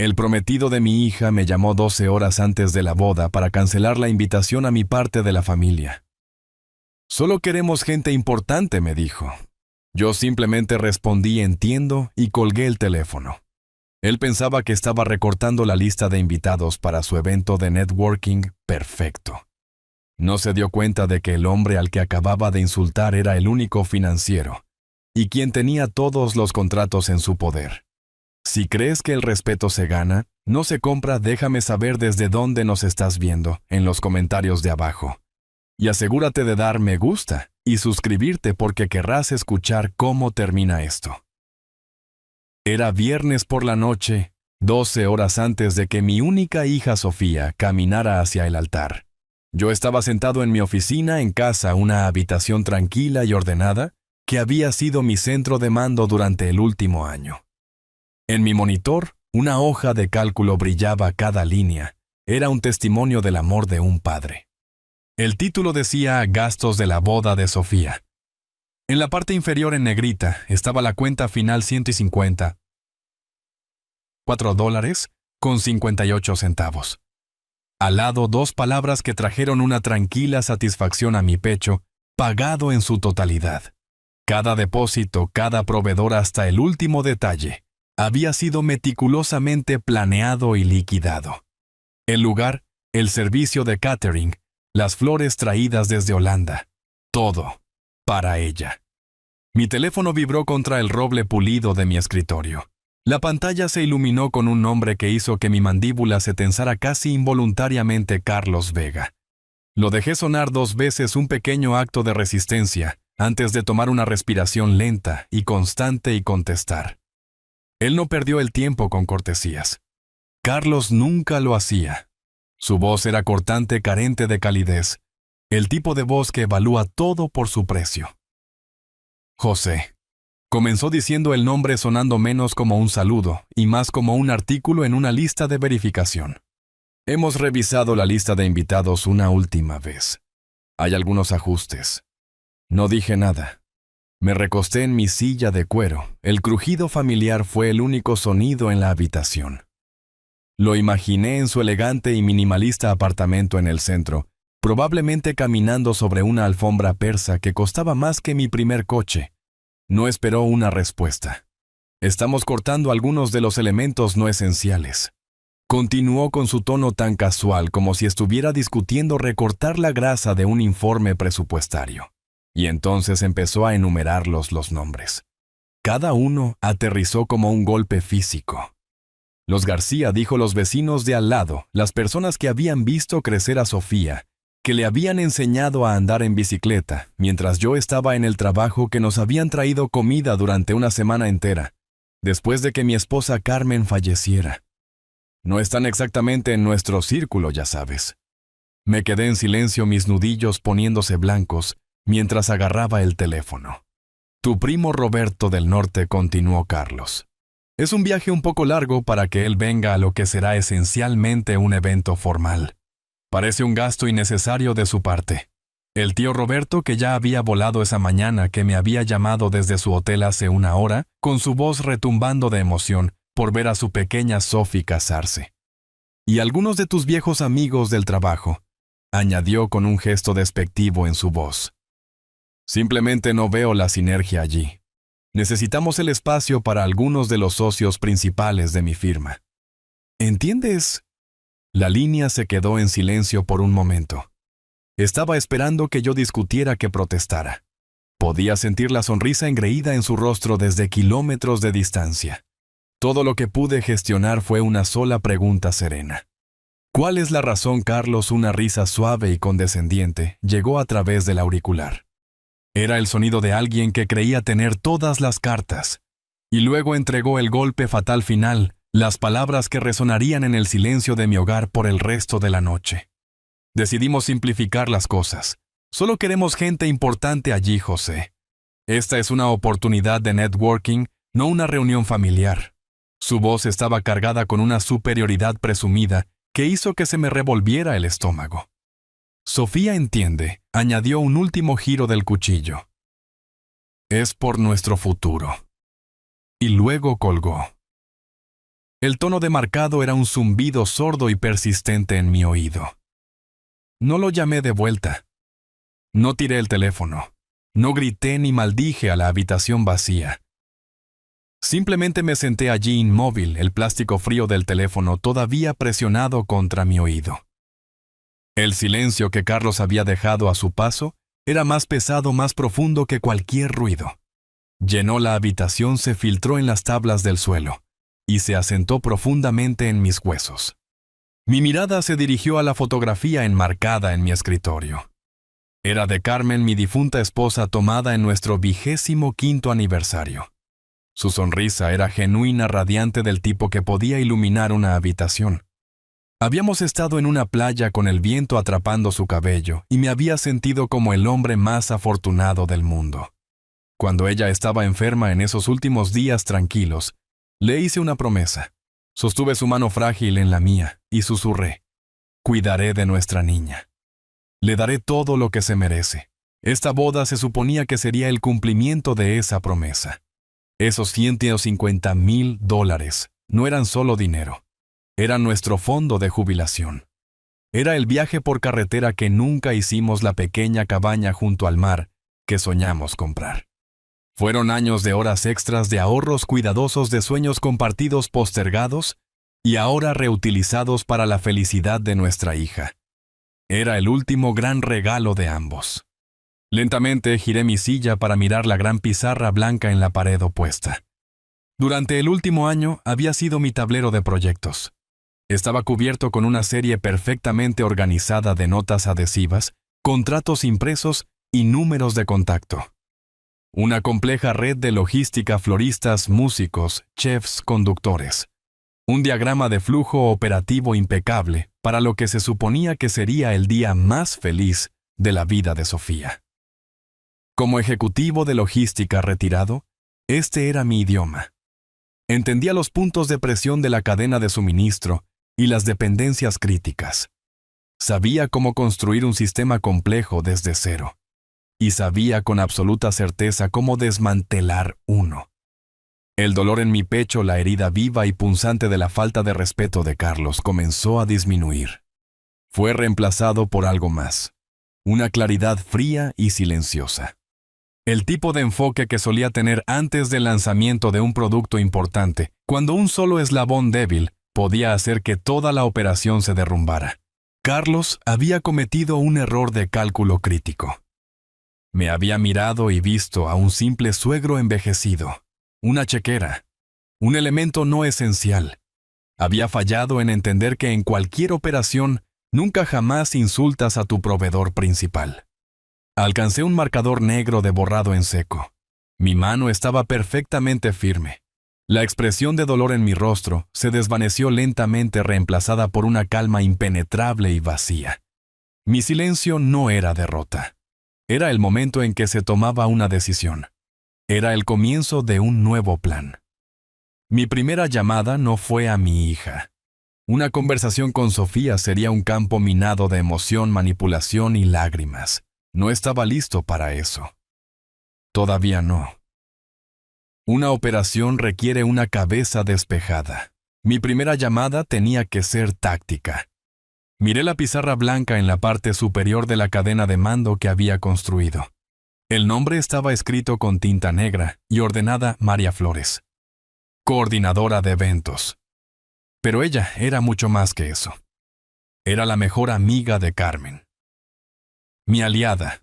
El prometido de mi hija me llamó 12 horas antes de la boda para cancelar la invitación a mi parte de la familia. Solo queremos gente importante, me dijo. Yo simplemente respondí entiendo y colgué el teléfono. Él pensaba que estaba recortando la lista de invitados para su evento de networking perfecto. No se dio cuenta de que el hombre al que acababa de insultar era el único financiero y quien tenía todos los contratos en su poder. Si crees que el respeto se gana, no se compra, déjame saber desde dónde nos estás viendo en los comentarios de abajo. Y asegúrate de dar me gusta y suscribirte porque querrás escuchar cómo termina esto. Era viernes por la noche, 12 horas antes de que mi única hija Sofía caminara hacia el altar. Yo estaba sentado en mi oficina en casa, una habitación tranquila y ordenada, que había sido mi centro de mando durante el último año. En mi monitor, una hoja de cálculo brillaba cada línea. Era un testimonio del amor de un padre. El título decía gastos de la boda de Sofía. En la parte inferior en negrita estaba la cuenta final 150, $4.58. Al lado 2 palabras que trajeron una tranquila satisfacción a mi pecho, pagado en su totalidad. Cada depósito, cada proveedor hasta el último detalle, había sido meticulosamente planeado y liquidado. El lugar, el servicio de catering, las flores traídas desde Holanda, todo para ella. Mi teléfono vibró contra el roble pulido de mi escritorio. La pantalla se iluminó con un nombre que hizo que mi mandíbula se tensara casi involuntariamente: Carlos Vega. Lo dejé sonar 2 veces, un pequeño acto de resistencia, antes de tomar una respiración lenta y constante y contestar. Él no perdió el tiempo con cortesías. Carlos nunca lo hacía. Su voz era cortante, carente de calidez. El tipo de voz que evalúa todo por su precio. José. Comenzó diciendo el nombre sonando menos como un saludo y más como un artículo en una lista de verificación. Hemos revisado la lista de invitados una última vez. Hay algunos ajustes. No dije nada. Me recosté en mi silla de cuero. El crujido familiar fue el único sonido en la habitación. Lo imaginé en su elegante y minimalista apartamento en el centro, probablemente caminando sobre una alfombra persa que costaba más que mi primer coche. No esperó una respuesta. Estamos cortando algunos de los elementos no esenciales. Continuó con su tono tan casual como si estuviera discutiendo recortar la grasa de un informe presupuestario. Y entonces empezó a enumerarlos los nombres. Cada uno aterrizó como un golpe físico. Los García, dijo, los vecinos de al lado, las personas que habían visto crecer a Sofía, que le habían enseñado a andar en bicicleta, mientras yo estaba en el trabajo, que nos habían traído comida durante una semana entera, después de que mi esposa Carmen falleciera. No están exactamente en nuestro círculo, ya sabes. Me quedé en silencio, mis nudillos poniéndose blancos, mientras agarraba el teléfono. Tu primo Roberto del Norte, continuó Carlos. Es un viaje un poco largo para que él venga a lo que será esencialmente un evento formal. Parece un gasto innecesario de su parte. El tío Roberto, que ya había volado esa mañana, que me había llamado desde su hotel hace una hora, con su voz retumbando de emoción por ver a su pequeña Sophie casarse. Y algunos de tus viejos amigos del trabajo, añadió con un gesto despectivo en su voz. Simplemente no veo la sinergia allí. Necesitamos el espacio para algunos de los socios principales de mi firma. ¿Entiendes? La línea se quedó en silencio por un momento. Estaba esperando que yo discutiera, que protestara. Podía sentir la sonrisa engreída en su rostro desde kilómetros de distancia. Todo lo que pude gestionar fue una sola pregunta serena. ¿Cuál es la razón, Carlos? Una risa suave y condescendiente llegó a través del auricular. Era el sonido de alguien que creía tener todas las cartas. Y luego entregó el golpe fatal final, las palabras que resonarían en el silencio de mi hogar por el resto de la noche. Decidimos simplificar las cosas. Solo queremos gente importante allí, José. Esta es una oportunidad de networking, no una reunión familiar. Su voz estaba cargada con una superioridad presumida que hizo que se me revolviera el estómago. Sofía entiende, añadió un último giro del cuchillo. Es por nuestro futuro. Y luego colgó. El tono de marcado era un zumbido sordo y persistente en mi oído. No lo llamé de vuelta. No tiré el teléfono. No grité ni maldije a la habitación vacía. Simplemente me senté allí inmóvil, el plástico frío del teléfono todavía presionado contra mi oído. El silencio que Carlos había dejado a su paso era más pesado, más profundo que cualquier ruido. Llenó la habitación, se filtró en las tablas del suelo y se asentó profundamente en mis huesos. Mi mirada se dirigió a la fotografía enmarcada en mi escritorio. Era de Carmen, mi difunta esposa, tomada en nuestro 25º aniversario. Su sonrisa era genuina, radiante, del tipo que podía iluminar una habitación. Habíamos estado en una playa con el viento atrapando su cabello y me había sentido como el hombre más afortunado del mundo. Cuando ella estaba enferma en esos últimos días tranquilos, le hice una promesa. Sostuve su mano frágil en la mía y susurré: «Cuidaré de nuestra niña. Le daré todo lo que se merece». Esta boda se suponía que sería el cumplimiento de esa promesa. Esos $150,000 no eran solo dinero. Era nuestro fondo de jubilación. Era el viaje por carretera que nunca hicimos, la pequeña cabaña junto al mar que soñamos comprar. Fueron años de horas extras, de ahorros cuidadosos, de sueños compartidos postergados y ahora reutilizados para la felicidad de nuestra hija. Era el último gran regalo de ambos. Lentamente giré mi silla para mirar la gran pizarra blanca en la pared opuesta. Durante el último año había sido mi tablero de proyectos. Estaba cubierto con una serie perfectamente organizada de notas adhesivas, contratos impresos y números de contacto. Una compleja red de logística, floristas, músicos, chefs, conductores. Un diagrama de flujo operativo impecable para lo que se suponía que sería el día más feliz de la vida de Sofía. Como ejecutivo de logística retirado, este era mi idioma. Entendía los puntos de presión de la cadena de suministro y las dependencias críticas. Sabía cómo construir un sistema complejo desde cero. Y sabía con absoluta certeza cómo desmantelar uno. El dolor en mi pecho, la herida viva y punzante de la falta de respeto de Carlos, comenzó a disminuir. Fue reemplazado por algo más. Una claridad fría y silenciosa. El tipo de enfoque que solía tener antes del lanzamiento de un producto importante, cuando un solo eslabón débil podía hacer que toda la operación se derrumbara. Carlos había cometido un error de cálculo crítico. Me había mirado y visto a un simple suegro envejecido, una chequera, un elemento no esencial. Había fallado en entender que en cualquier operación nunca jamás insultas a tu proveedor principal. Alcancé un marcador negro de borrado en seco. Mi mano estaba perfectamente firme. La expresión de dolor en mi rostro se desvaneció lentamente, reemplazada por una calma impenetrable y vacía. Mi silencio no era derrota. Era el momento en que se tomaba una decisión. Era el comienzo de un nuevo plan. Mi primera llamada no fue a mi hija. Una conversación con Sofía sería un campo minado de emoción, manipulación y lágrimas. No estaba listo para eso. Todavía no. Una operación requiere una cabeza despejada. Mi primera llamada tenía que ser táctica. Miré la pizarra blanca en la parte superior de la cadena de mando que había construido. El nombre estaba escrito con tinta negra y ordenada María Flores, coordinadora de eventos. Pero ella era mucho más que eso. Era la mejor amiga de Carmen. Mi aliada.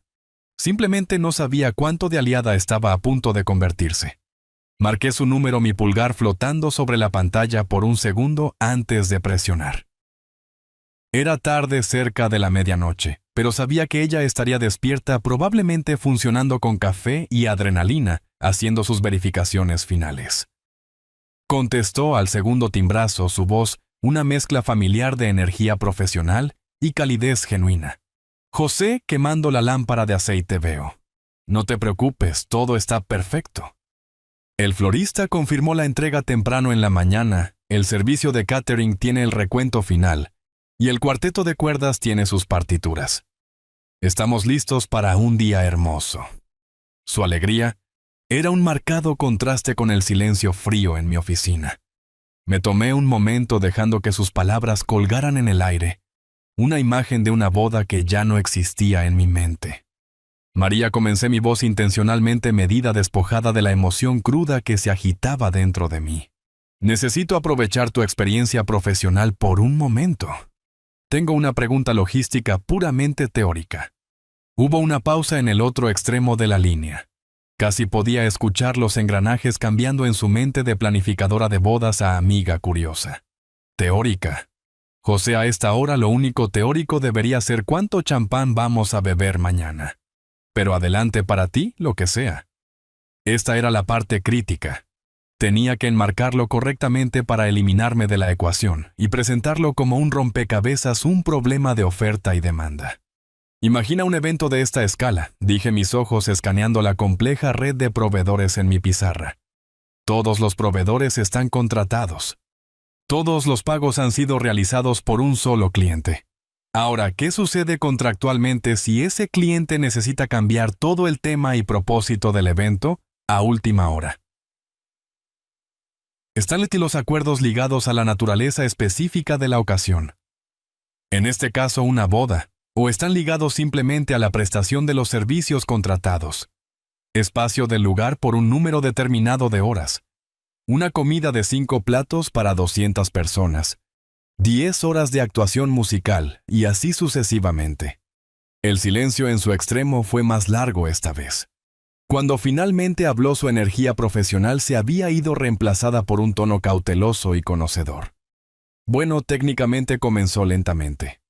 Simplemente no sabía cuánto de aliada estaba a punto de convertirse. Marqué su número, mi pulgar flotando sobre la pantalla por un segundo antes de presionar. Era tarde, cerca de la medianoche, pero sabía que ella estaría despierta, probablemente funcionando con café y adrenalina, haciendo sus verificaciones finales. Contestó al segundo timbrazo, su voz una mezcla familiar de energía profesional y calidez genuina. José, quemando la lámpara de aceite, veo. No te preocupes, todo está perfecto. El florista confirmó la entrega temprano en la mañana, el servicio de catering tiene el recuento final, y el cuarteto de cuerdas tiene sus partituras. Estamos listos para un día hermoso. Su alegría era un marcado contraste con el silencio frío en mi oficina. Me tomé un momento dejando que sus palabras colgaran en el aire, una imagen de una boda que ya no existía en mi mente. María, comencé mi voz intencionalmente medida, despojada de la emoción cruda que se agitaba dentro de mí. Necesito aprovechar tu experiencia profesional por un momento. Tengo una pregunta logística puramente teórica. Hubo una pausa en el otro extremo de la línea. Casi podía escuchar los engranajes cambiando en su mente de planificadora de bodas a amiga curiosa. Teórica. José, a esta hora lo único teórico debería ser cuánto champán vamos a beber mañana. Pero adelante para ti, lo que sea. Esta era la parte crítica. Tenía que enmarcarlo correctamente para eliminarme de la ecuación y presentarlo como un rompecabezas, un problema de oferta y demanda. Imagina un evento de esta escala, dije, mis ojos escaneando la compleja red de proveedores en mi pizarra. Todos los proveedores están contratados. Todos los pagos han sido realizados por un solo cliente. Ahora, ¿qué sucede contractualmente si ese cliente necesita cambiar todo el tema y propósito del evento a última hora? Están los acuerdos ligados a la naturaleza específica de la ocasión. En este caso, una boda, o están ligados simplemente a la prestación de los servicios contratados. Espacio del lugar por un número determinado de horas. Una comida de 5 platos para 200 personas. 10 horas de actuación musical, y así sucesivamente. El silencio en su extremo fue más largo esta vez. Cuando finalmente habló, su energía profesional se había ido reemplazada por un tono cauteloso y conocedor. Bueno, técnicamente comenzó lentamente.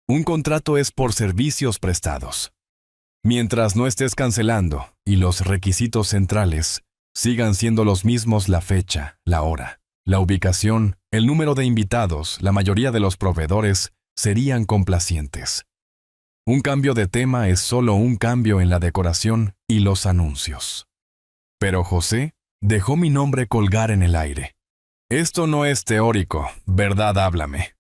Un contrato es por servicios prestados. Mientras no estés cancelando y los requisitos centrales sigan siendo los mismos, la fecha, la hora, la ubicación, el número de invitados, la mayoría de los proveedores serían complacientes. Un cambio de tema es solo un cambio en la decoración y los anuncios. Pero José dejó mi nombre colgar en el aire. Esto no es teórico, ¿verdad? Háblame.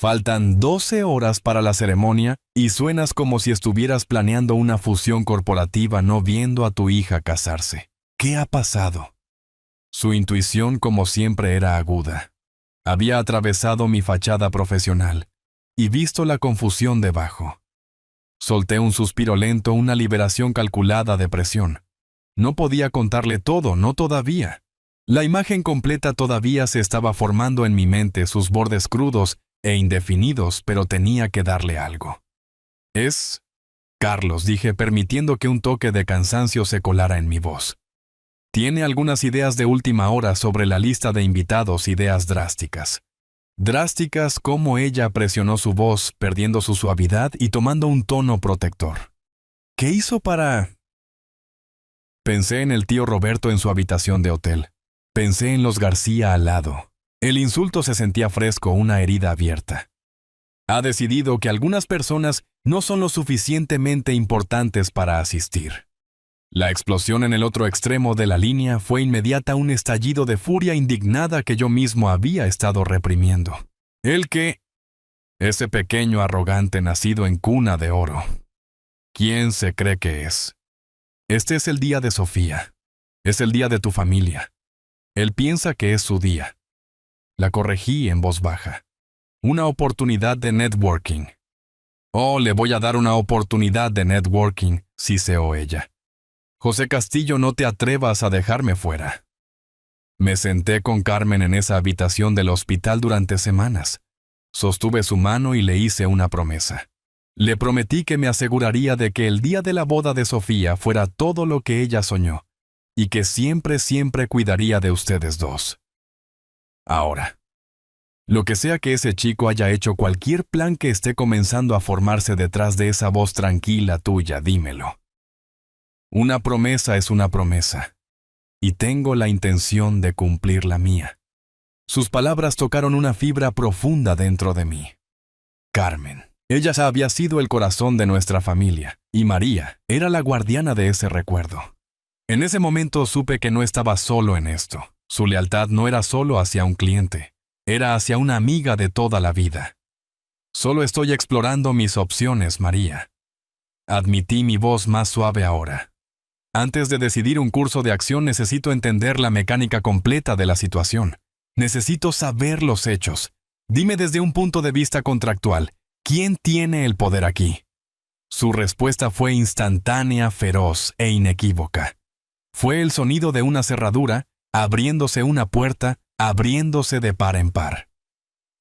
Faltan 12 horas para la ceremonia y suenas como si estuvieras planeando una fusión corporativa, no viendo a tu hija casarse. ¿Qué ha pasado? Su intuición, como siempre, era aguda. Había atravesado mi fachada profesional y visto la confusión debajo. Solté un suspiro lento, una liberación calculada de presión. No podía contarle todo, no todavía. La imagen completa todavía se estaba formando en mi mente, sus bordes crudos e indefinidos, pero tenía que darle algo. Es Carlos, dije, permitiendo que un toque de cansancio se colara en mi voz. Tiene algunas ideas de última hora sobre la lista de invitados, ideas drásticas. Drásticas como ella presionó su voz, perdiendo su suavidad y tomando un tono protector. ¿Qué hizo para...? Pensé en el tío Roberto en su habitación de hotel. Pensé en los García al lado. El insulto se sentía fresco, una herida abierta. Ha decidido que algunas personas no son lo suficientemente importantes para asistir. La explosión en el otro extremo de la línea fue inmediata, un estallido de furia indignada que yo mismo había estado reprimiendo. ¿El qué? Ese pequeño arrogante nacido en cuna de oro. ¿Quién se cree que es? Este es el día de Sofía. Es el día de tu familia. Él piensa que es su día. La corregí en voz baja. Una oportunidad de networking. Oh, le voy a dar una oportunidad de networking, siseó ella. José Castillo, no te atrevas a dejarme fuera. Me senté con Carmen en esa habitación del hospital durante semanas. Sostuve su mano y le hice una promesa. Le prometí que me aseguraría de que el día de la boda de Sofía fuera todo lo que ella soñó, y que siempre, siempre cuidaría de ustedes dos. Ahora, lo que sea que ese chico haya hecho, cualquier plan que esté comenzando a formarse detrás de esa voz tranquila tuya, dímelo. Una promesa es una promesa, y tengo la intención de cumplir la mía. Sus palabras tocaron una fibra profunda dentro de mí. Carmen. Ella había sido el corazón de nuestra familia, y María era la guardiana de ese recuerdo. En ese momento supe que no estaba solo en esto. Su lealtad no era solo hacia un cliente, era hacia una amiga de toda la vida. Solo estoy explorando mis opciones, María. Admití, mi voz más suave ahora. Antes de decidir un curso de acción necesito entender la mecánica completa de la situación. Necesito saber los hechos. Dime desde un punto de vista contractual, ¿quién tiene el poder aquí? Su respuesta fue instantánea, feroz e inequívoca. Fue el sonido de una cerradura, abriéndose una puerta, abriéndose de par en par.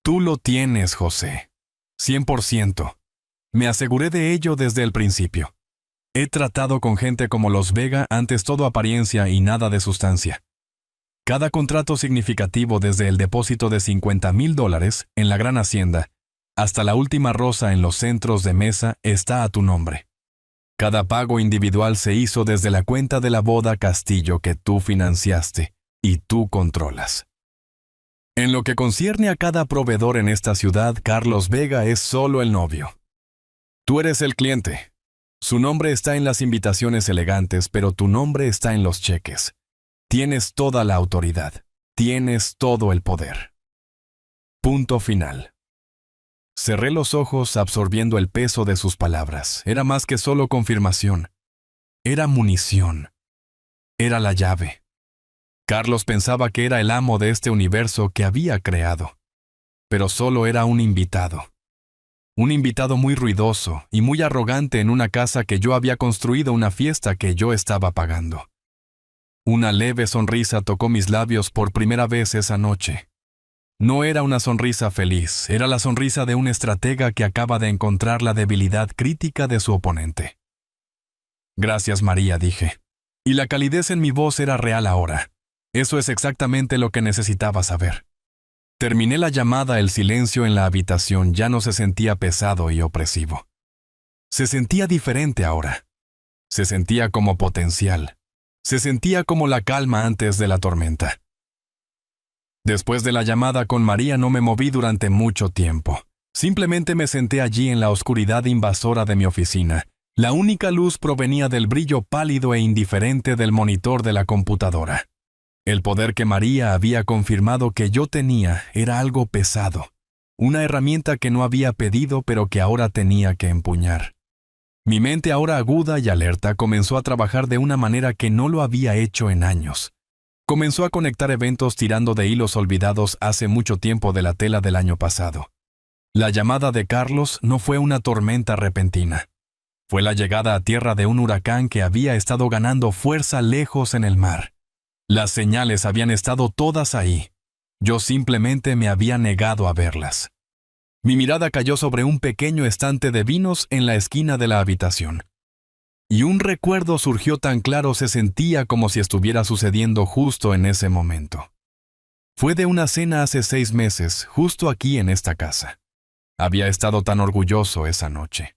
Tú lo tienes, José. 100%. Me aseguré de ello desde el principio. He tratado con gente como los Vega, antes todo apariencia y nada de sustancia. Cada contrato significativo, desde el depósito de $50,000 en la gran hacienda hasta la última rosa en los centros de mesa, está a tu nombre. Cada pago individual se hizo desde la cuenta de la boda Castillo que tú financiaste y tú controlas. En lo que concierne a cada proveedor en esta ciudad, Carlos Vega es solo el novio. Tú eres el cliente. Su nombre está en las invitaciones elegantes, pero tu nombre está en los cheques. Tienes toda la autoridad. Tienes todo el poder. Punto final. Cerré los ojos absorbiendo el peso de sus palabras. Era más que solo confirmación. Era munición. Era la llave. Carlos pensaba que era el amo de este universo que había creado. Pero solo era un invitado. Un invitado muy ruidoso y muy arrogante en una casa que yo había construido, una fiesta que yo estaba pagando. Una leve sonrisa tocó mis labios por primera vez esa noche. No era una sonrisa feliz, era la sonrisa de un estratega que acaba de encontrar la debilidad crítica de su oponente. Gracias, María, dije. Y la calidez en mi voz era real ahora. Eso es exactamente lo que necesitaba saber. Terminé la llamada, el silencio en la habitación ya no se sentía pesado y opresivo. Se sentía diferente ahora. Se sentía como potencial. Se sentía como la calma antes de la tormenta. Después de la llamada con María no me moví durante mucho tiempo. Simplemente me senté allí en la oscuridad invasora de mi oficina. La única luz provenía del brillo pálido e indiferente del monitor de la computadora. El poder que María había confirmado que yo tenía era algo pesado, una herramienta que no había pedido pero que ahora tenía que empuñar. Mi mente, ahora aguda y alerta, comenzó a trabajar de una manera que no lo había hecho en años. Comenzó a conectar eventos tirando de hilos olvidados hace mucho tiempo de la tela del año pasado. La llamada de Carlos no fue una tormenta repentina. Fue la llegada a tierra de un huracán que había estado ganando fuerza lejos en el mar. Las señales habían estado todas ahí. Yo simplemente me había negado a verlas. Mi mirada cayó sobre un pequeño estante de vinos en la esquina de la habitación. Y un recuerdo surgió tan claro, se sentía como si estuviera sucediendo justo en ese momento. Fue de una cena hace 6 meses, justo aquí en esta casa. Había estado tan orgulloso esa noche.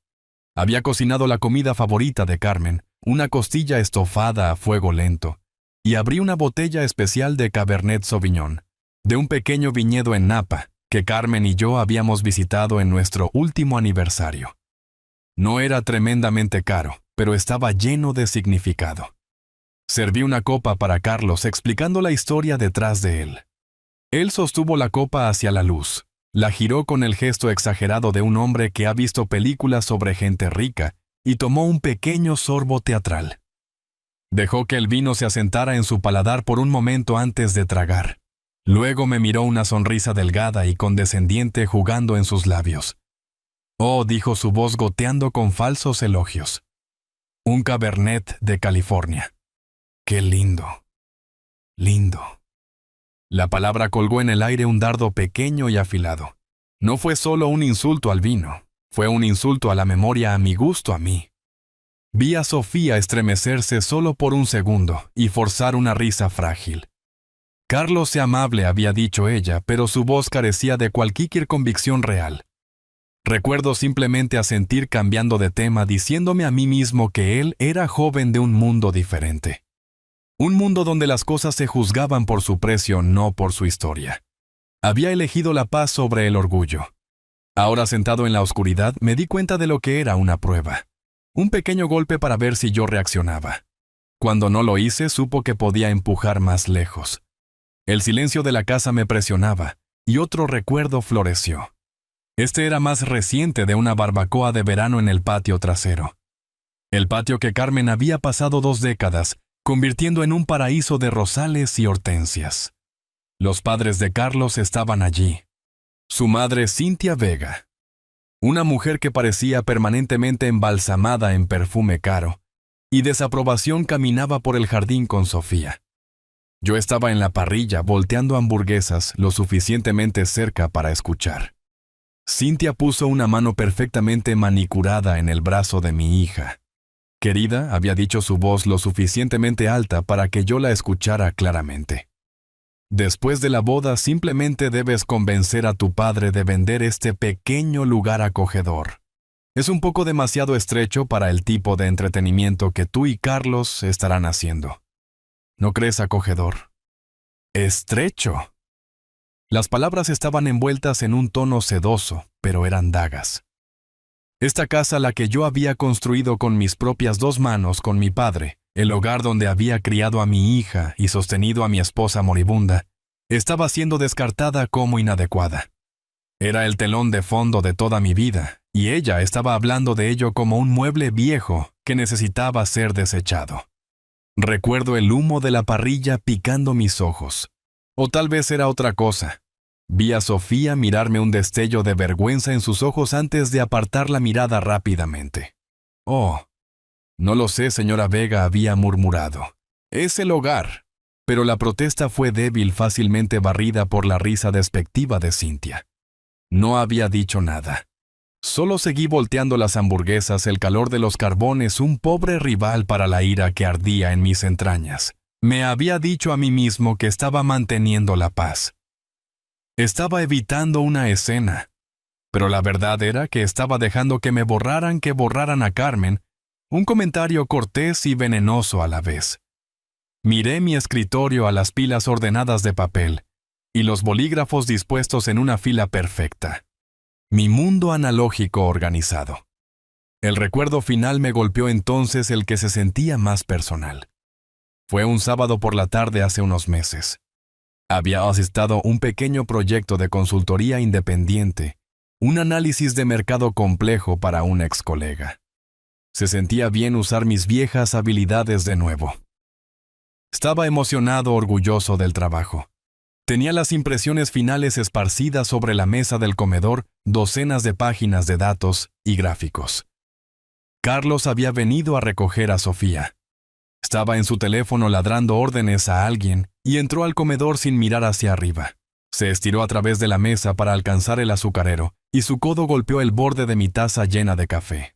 Había cocinado la comida favorita de Carmen, una costilla estofada a fuego lento, y abrí una botella especial de Cabernet Sauvignon, de un pequeño viñedo en Napa, que Carmen y yo habíamos visitado en nuestro último aniversario. No era tremendamente caro, pero estaba lleno de significado. Serví una copa para Carlos explicando la historia detrás de él. Él sostuvo la copa hacia la luz, la giró con el gesto exagerado de un hombre que ha visto películas sobre gente rica y tomó un pequeño sorbo teatral. Dejó que el vino se asentara en su paladar por un momento antes de tragar. Luego me miró, una sonrisa delgada y condescendiente jugando en sus labios. «Oh», dijo, su voz goteando con falsos elogios. «Un Cabernet de California. ¡Qué lindo! Lindo». La palabra colgó en el aire un dardo pequeño y afilado. No fue solo un insulto al vino, fue un insulto a la memoria, a mi gusto, a mí. Vi a Sofía estremecerse solo por un segundo y forzar una risa frágil. «Carlos, sea amable», había dicho ella, pero su voz carecía de cualquier convicción real. Recuerdo simplemente asentir, cambiando de tema, diciéndome a mí mismo que él era joven de un mundo diferente. Un mundo donde las cosas se juzgaban por su precio, no por su historia. Había elegido la paz sobre el orgullo. Ahora, sentado en la oscuridad, me di cuenta de lo que era una prueba. Un pequeño golpe para ver si yo reaccionaba. Cuando no lo hice, supo que podía empujar más lejos. El silencio de la casa me presionaba, y otro recuerdo floreció. Este era más reciente, de una barbacoa de verano en el patio trasero. El patio que Carmen había pasado 2 décadas, convirtiendo en un paraíso de rosales y hortensias. Los padres de Carlos estaban allí. Su madre, Cynthia Vega, una mujer que parecía permanentemente embalsamada en perfume caro, y desaprobación caminaba por el jardín con Sofía. Yo estaba en la parrilla volteando hamburguesas lo suficientemente cerca para escuchar. Cynthia puso una mano perfectamente manicurada en el brazo de mi hija. Querida, había dicho su voz lo suficientemente alta para que yo la escuchara claramente. Después de la boda simplemente debes convencer a tu padre de vender este pequeño lugar acogedor. Es un poco demasiado estrecho para el tipo de entretenimiento que tú y Carlos estarán haciendo. ¿No crees acogedor? Estrecho. Las palabras estaban envueltas en un tono sedoso, pero eran dagas. Esta casa, la que yo había construido con mis propias 2 manos con mi padre, el hogar donde había criado a mi hija y sostenido a mi esposa moribunda, estaba siendo descartada como inadecuada. Era el telón de fondo de toda mi vida, y ella estaba hablando de ello como un mueble viejo que necesitaba ser desechado. Recuerdo el humo de la parrilla picando mis ojos. O tal vez era otra cosa. Vi a Sofía mirarme un destello de vergüenza en sus ojos antes de apartar la mirada rápidamente. «Oh, no lo sé, señora Vega», había murmurado. «Es el hogar». Pero la protesta fue débil, fácilmente barrida por la risa despectiva de Cynthia. No había dicho nada. Solo seguí volteando las hamburguesas, el calor de los carbones, un pobre rival para la ira que ardía en mis entrañas. Me había dicho a mí mismo que estaba manteniendo la paz. Estaba evitando una escena. Pero la verdad era que estaba dejando que borraran a Carmen, un comentario cortés y venenoso a la vez. Miré mi escritorio a las pilas ordenadas de papel y los bolígrafos dispuestos en una fila perfecta. Mi mundo analógico organizado. El recuerdo final me golpeó entonces, el que se sentía más personal. Fue un sábado por la tarde hace unos meses. Había asistido un pequeño proyecto de consultoría independiente, un análisis de mercado complejo para un ex colega. Se sentía bien usar mis viejas habilidades de nuevo. Estaba emocionado, orgulloso del trabajo. Tenía las impresiones finales esparcidas sobre la mesa del comedor, docenas de páginas de datos y gráficos. Carlos había venido a recoger a Sofía. Estaba en su teléfono ladrando órdenes a alguien y entró al comedor sin mirar hacia arriba. Se estiró a través de la mesa para alcanzar el azucarero y su codo golpeó el borde de mi taza llena de café.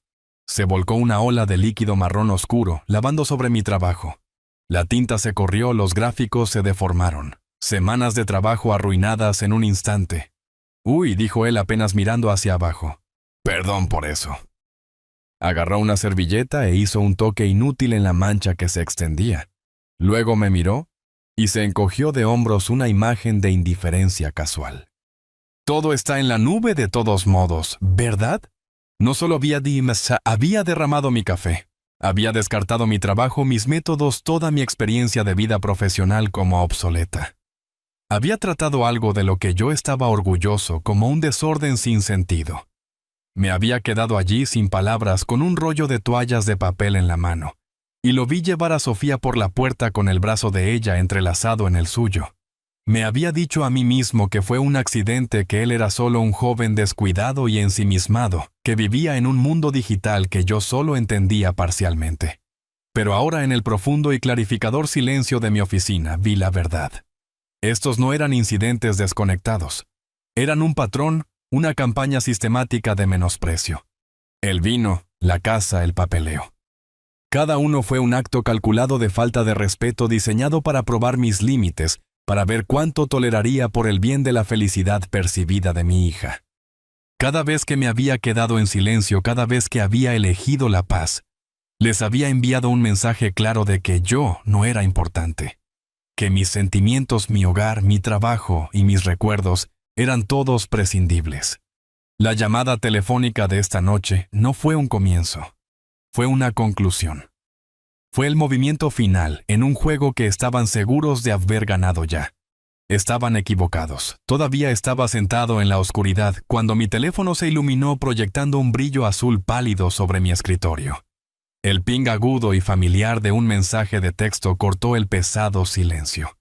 Se volcó una ola de líquido marrón oscuro, lavando sobre mi trabajo. La tinta se corrió, los gráficos se deformaron. Semanas de trabajo arruinadas en un instante. «Uy», dijo él apenas mirando hacia abajo. «Perdón por eso». Agarró una servilleta e hizo un toque inútil en la mancha que se extendía. Luego me miró y se encogió de hombros, una imagen de indiferencia casual. «Todo está en la nube de todos modos, ¿verdad? No solo había derramado mi café. Había descartado mi trabajo, mis métodos, toda mi experiencia de vida profesional como obsoleta. Había tratado algo de lo que yo estaba orgulloso como un desorden sin sentido. Me había quedado allí sin palabras con un rollo de toallas de papel en la mano, y lo vi llevar a Sofía por la puerta con el brazo de ella entrelazado en el suyo. Me había dicho a mí mismo que fue un accidente, que él era solo un joven descuidado y ensimismado, que vivía en un mundo digital que yo solo entendía parcialmente. Pero ahora, en el profundo y clarificador silencio de mi oficina, vi la verdad. Estos no eran incidentes desconectados. Eran un patrón, una campaña sistemática de menosprecio. El vino, la casa, el papeleo. Cada uno fue un acto calculado de falta de respeto, diseñado para probar mis límites, para ver cuánto toleraría por el bien de la felicidad percibida de mi hija. Cada vez que me había quedado en silencio, cada vez que había elegido la paz, les había enviado un mensaje claro de que yo no era importante, que mis sentimientos, mi hogar, mi trabajo y mis recuerdos eran todos prescindibles. La llamada telefónica de esta noche no fue un comienzo, fue una conclusión. Fue el movimiento final en un juego que estaban seguros de haber ganado ya. Estaban equivocados. Todavía estaba sentado en la oscuridad cuando mi teléfono se iluminó, proyectando un brillo azul pálido sobre mi escritorio. El ping agudo y familiar de un mensaje de texto cortó el pesado silencio.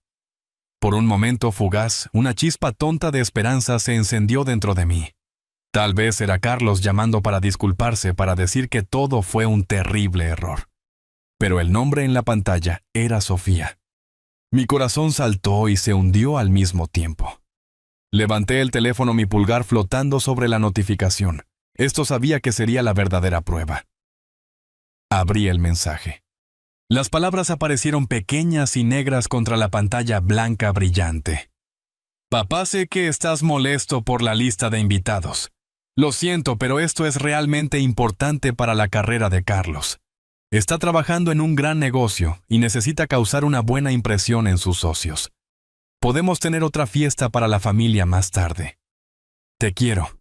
Por un momento fugaz, una chispa tonta de esperanza se encendió dentro de mí. Tal vez era Carlos llamando para disculparse, para decir que todo fue un terrible error. Pero el nombre en la pantalla era Sofía. Mi corazón saltó y se hundió al mismo tiempo. Levanté el teléfono, mi pulgar flotando sobre la notificación. Esto sabía que sería la verdadera prueba. Abrí el mensaje. Las palabras aparecieron pequeñas y negras contra la pantalla blanca brillante. Papá, sé que estás molesto por la lista de invitados. Lo siento, pero esto es realmente importante para la carrera de Carlos. Está trabajando en un gran negocio y necesita causar una buena impresión en sus socios. Podemos tener otra fiesta para la familia más tarde. Te quiero.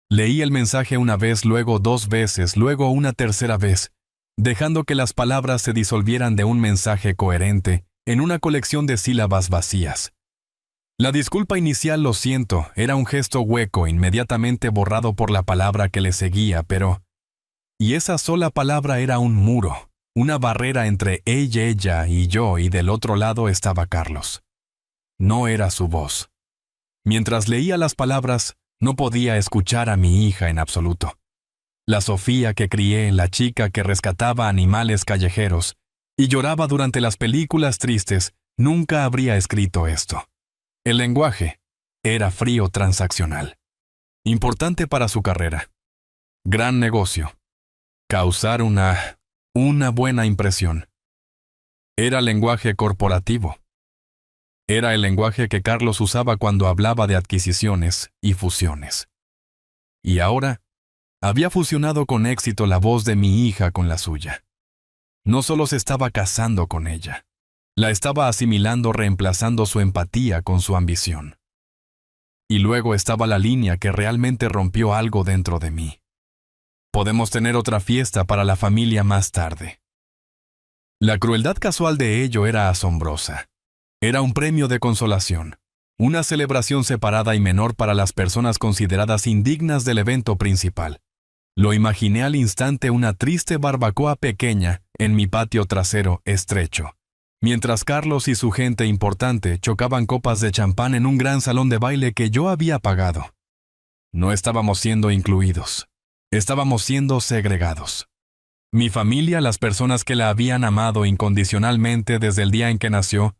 Leí el mensaje una vez, luego 2 veces, luego una tercera vez, dejando que las palabras se disolvieran de un mensaje coherente en una colección de sílabas vacías. La disculpa inicial, lo siento, era un gesto hueco inmediatamente borrado por la palabra que le seguía, pero... Y esa sola palabra era un muro, una barrera entre ella y yo, y del otro lado estaba Carlos. No era su voz. Mientras leía las palabras, no podía escuchar a mi hija en absoluto. La Sofía que crié, la chica que rescataba animales callejeros y lloraba durante las películas tristes, nunca habría escrito esto. El lenguaje era frío transaccional. Importante para su carrera. Gran negocio. Causar una buena impresión. Era lenguaje corporativo. Era el lenguaje que Carlos usaba cuando hablaba de adquisiciones y fusiones. Y ahora, había fusionado con éxito la voz de mi hija con la suya. No solo se estaba casando con ella, la estaba asimilando, reemplazando su empatía con su ambición. Y luego estaba la línea que realmente rompió algo dentro de mí. Podemos tener otra fiesta para la familia más tarde. La crueldad casual de ello era asombrosa. Era un premio de consolación, una celebración separada y menor para las personas consideradas indignas del evento principal. Lo imaginé al instante, una triste barbacoa pequeña en mi patio trasero estrecho, mientras Carlos y su gente importante chocaban copas de champán en un gran salón de baile que yo había pagado. No estábamos siendo incluidos. Estábamos siendo segregados. Mi familia, las personas que la habían amado incondicionalmente desde el día en que nació,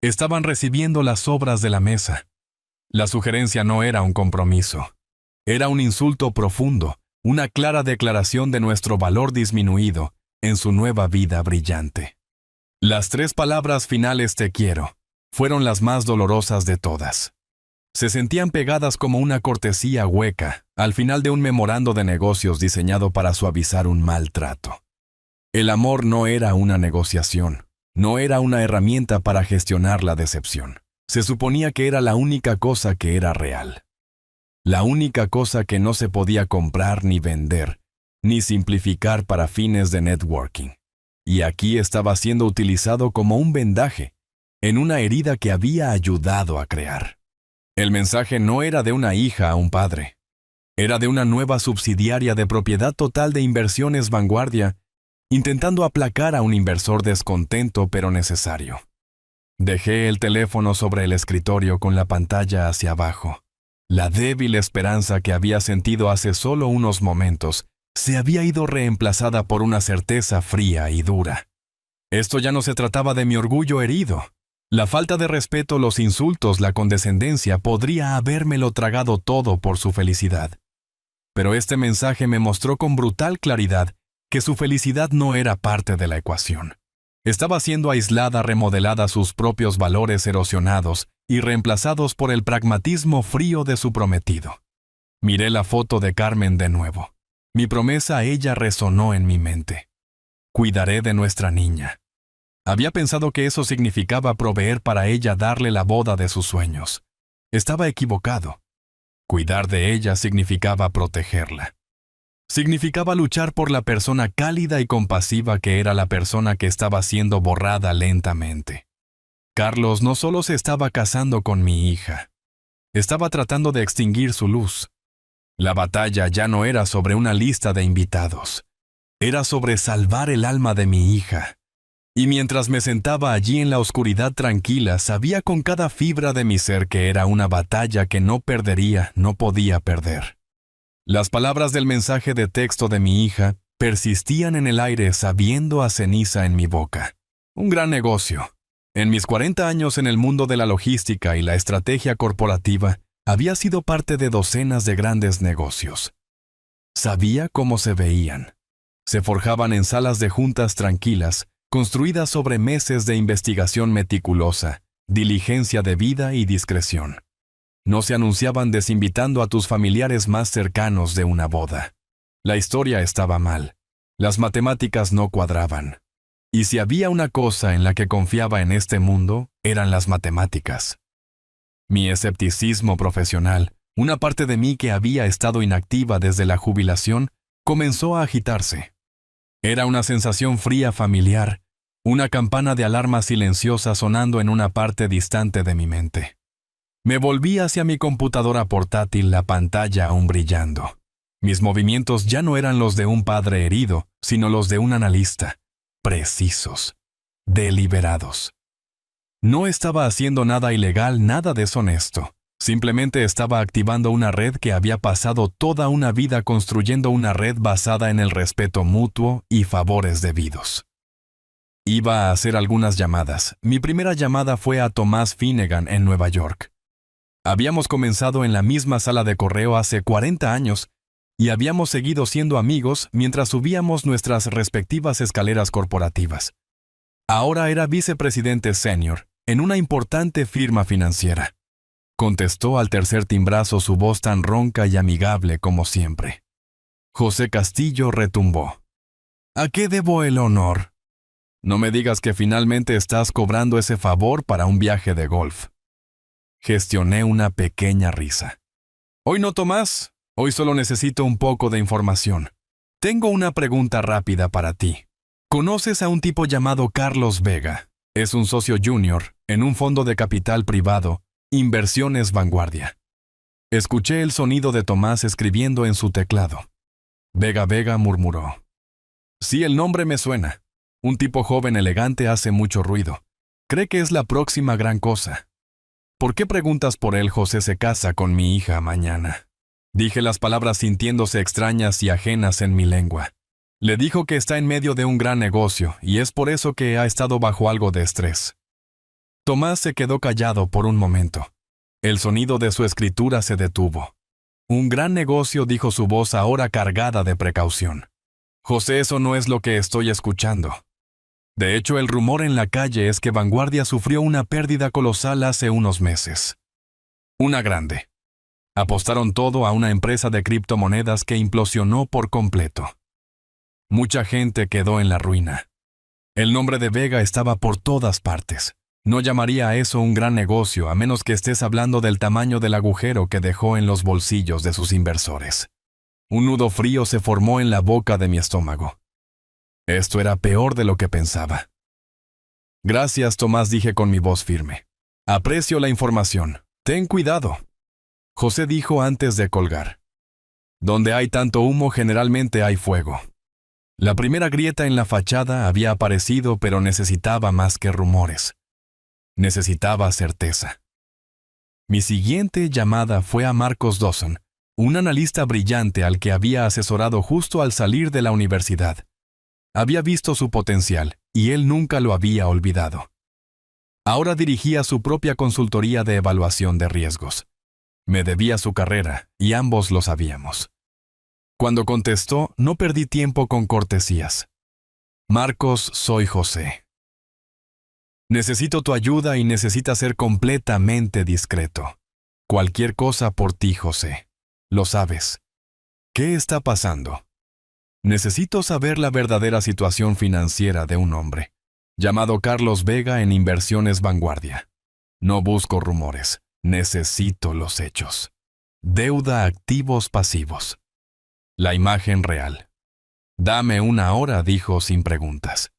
estaban recibiendo las sobras de la mesa. La sugerencia no era un compromiso. Era un insulto profundo, una clara declaración de nuestro valor disminuido en su nueva vida brillante. Las 3 palabras finales, te quiero, fueron las más dolorosas de todas. Se sentían pegadas como una cortesía hueca al final de un memorando de negocios diseñado para suavizar un maltrato. El amor no era una negociación, no era una herramienta para gestionar la decepción. Se suponía que era la única cosa que era real. La única cosa que no se podía comprar ni vender, ni simplificar para fines de networking. Y aquí estaba siendo utilizado como un vendaje, en una herida que había ayudado a crear. El mensaje no era de una hija a un padre. Era de una nueva subsidiaria de propiedad total de Inversiones Vanguardia, intentando aplacar a un inversor descontento pero necesario. Dejé el teléfono sobre el escritorio con la pantalla hacia abajo. La débil esperanza que había sentido hace solo unos momentos se había ido reemplazada por una certeza fría y dura. Esto ya no se trataba de mi orgullo herido. La falta de respeto, los insultos, la condescendencia podría habérmelo tragado todo por su felicidad. Pero este mensaje me mostró con brutal claridad que su felicidad no era parte de la ecuación. Estaba siendo aislada, remodelada, sus propios valores erosionados y reemplazados por el pragmatismo frío de su prometido. Miré la foto de Carmen de nuevo. Mi promesa a ella resonó en mi mente. Cuidaré de nuestra niña. Había pensado que eso significaba proveer para ella, darle la boda de sus sueños. Estaba equivocado. Cuidar de ella significaba protegerla. Significaba luchar por la persona cálida y compasiva que era la persona que estaba siendo borrada lentamente. Carlos no solo se estaba casando con mi hija, estaba tratando de extinguir su luz. La batalla ya no era sobre una lista de invitados. Era sobre salvar el alma de mi hija. Y mientras me sentaba allí en la oscuridad tranquila, sabía con cada fibra de mi ser que era una batalla que no perdería, no podía perder. Las palabras del mensaje de texto de mi hija persistían en el aire sabiendo a ceniza en mi boca. Un gran negocio. En mis 40 años en el mundo de la logística y la estrategia corporativa, había sido parte de docenas de grandes negocios. Sabía cómo se veían. Se forjaban en salas de juntas tranquilas, construidas sobre meses de investigación meticulosa, diligencia debida y discreción. No se anunciaban desinvitando a tus familiares más cercanos de una boda. La historia estaba mal. Las matemáticas no cuadraban. Y si había una cosa en la que confiaba en este mundo, eran las matemáticas. Mi escepticismo profesional, una parte de mí que había estado inactiva desde la jubilación, comenzó a agitarse. Era una sensación fría familiar, una campana de alarma silenciosa sonando en una parte distante de mi mente. Me volví hacia mi computadora portátil, la pantalla aún brillando. Mis movimientos ya no eran los de un padre herido, sino los de un analista. Precisos. Deliberados. No estaba haciendo nada ilegal, nada deshonesto. Simplemente estaba activando una red que había pasado toda una vida construyendo una red basada en el respeto mutuo y favores debidos. Iba a hacer algunas llamadas. Mi primera llamada fue a Tomás Finnegan en Nueva York. Habíamos comenzado en la misma sala de correo hace 40 años y habíamos seguido siendo amigos mientras subíamos nuestras respectivas escaleras corporativas. Ahora era vicepresidente senior en una importante firma financiera. Contestó al tercer timbrazo su voz tan ronca y amigable como siempre. José Castillo retumbó. ¿A qué debo el honor? No me digas que finalmente estás cobrando ese favor para un viaje de golf. Gestioné una pequeña risa. Hoy no, Tomás. Hoy solo necesito un poco de información. Tengo una pregunta rápida para ti. ¿Conoces a un tipo llamado Carlos Vega? Es un socio junior en un fondo de capital privado, Inversiones Vanguardia. Escuché el sonido de Tomás escribiendo en su teclado. Vega murmuró. Sí, el nombre me suena. Un tipo joven elegante hace mucho ruido. Cree que es la próxima gran cosa. ¿Por qué preguntas por él? José se casa con mi hija mañana. Dije las palabras sintiéndose extrañas y ajenas en mi lengua. Le dijo que está en medio de un gran negocio y es por eso que ha estado bajo algo de estrés. Tomás se quedó callado por un momento. El sonido de su escritura se detuvo. Un gran negocio, dijo su voz ahora cargada de precaución. José, eso no es lo que estoy escuchando. De hecho, el rumor en la calle es que Vanguardia sufrió una pérdida colosal hace unos meses. Una grande. Apostaron todo a una empresa de criptomonedas que implosionó por completo. Mucha gente quedó en la ruina. El nombre de Vega estaba por todas partes. No llamaría a eso un gran negocio a menos que estés hablando del tamaño del agujero que dejó en los bolsillos de sus inversores. Un nudo frío se formó en la boca de mi estómago. Esto era peor de lo que pensaba. Gracias, Tomás, dije con mi voz firme. Aprecio la información. Ten cuidado. José dijo antes de colgar. Donde hay tanto humo generalmente hay fuego. La primera grieta en la fachada había aparecido, pero necesitaba más que rumores. Necesitaba certeza. Mi siguiente llamada fue a Marcos Dawson, un analista brillante al que había asesorado justo al salir de la universidad. Había visto su potencial, y él nunca lo había olvidado. Ahora dirigía su propia consultoría de evaluación de riesgos. Me debía su carrera, y ambos lo sabíamos. Cuando contestó, no perdí tiempo con cortesías. Marcos, soy José. Necesito tu ayuda y necesitas ser completamente discreto. Cualquier cosa por ti, José. Lo sabes. ¿Qué está pasando? Necesito saber la verdadera situación financiera de un hombre, llamado Carlos Vega en Inversiones Vanguardia. No busco rumores, necesito los hechos. Deuda, activos, pasivos. La imagen real. Dame una hora, dijo sin preguntas.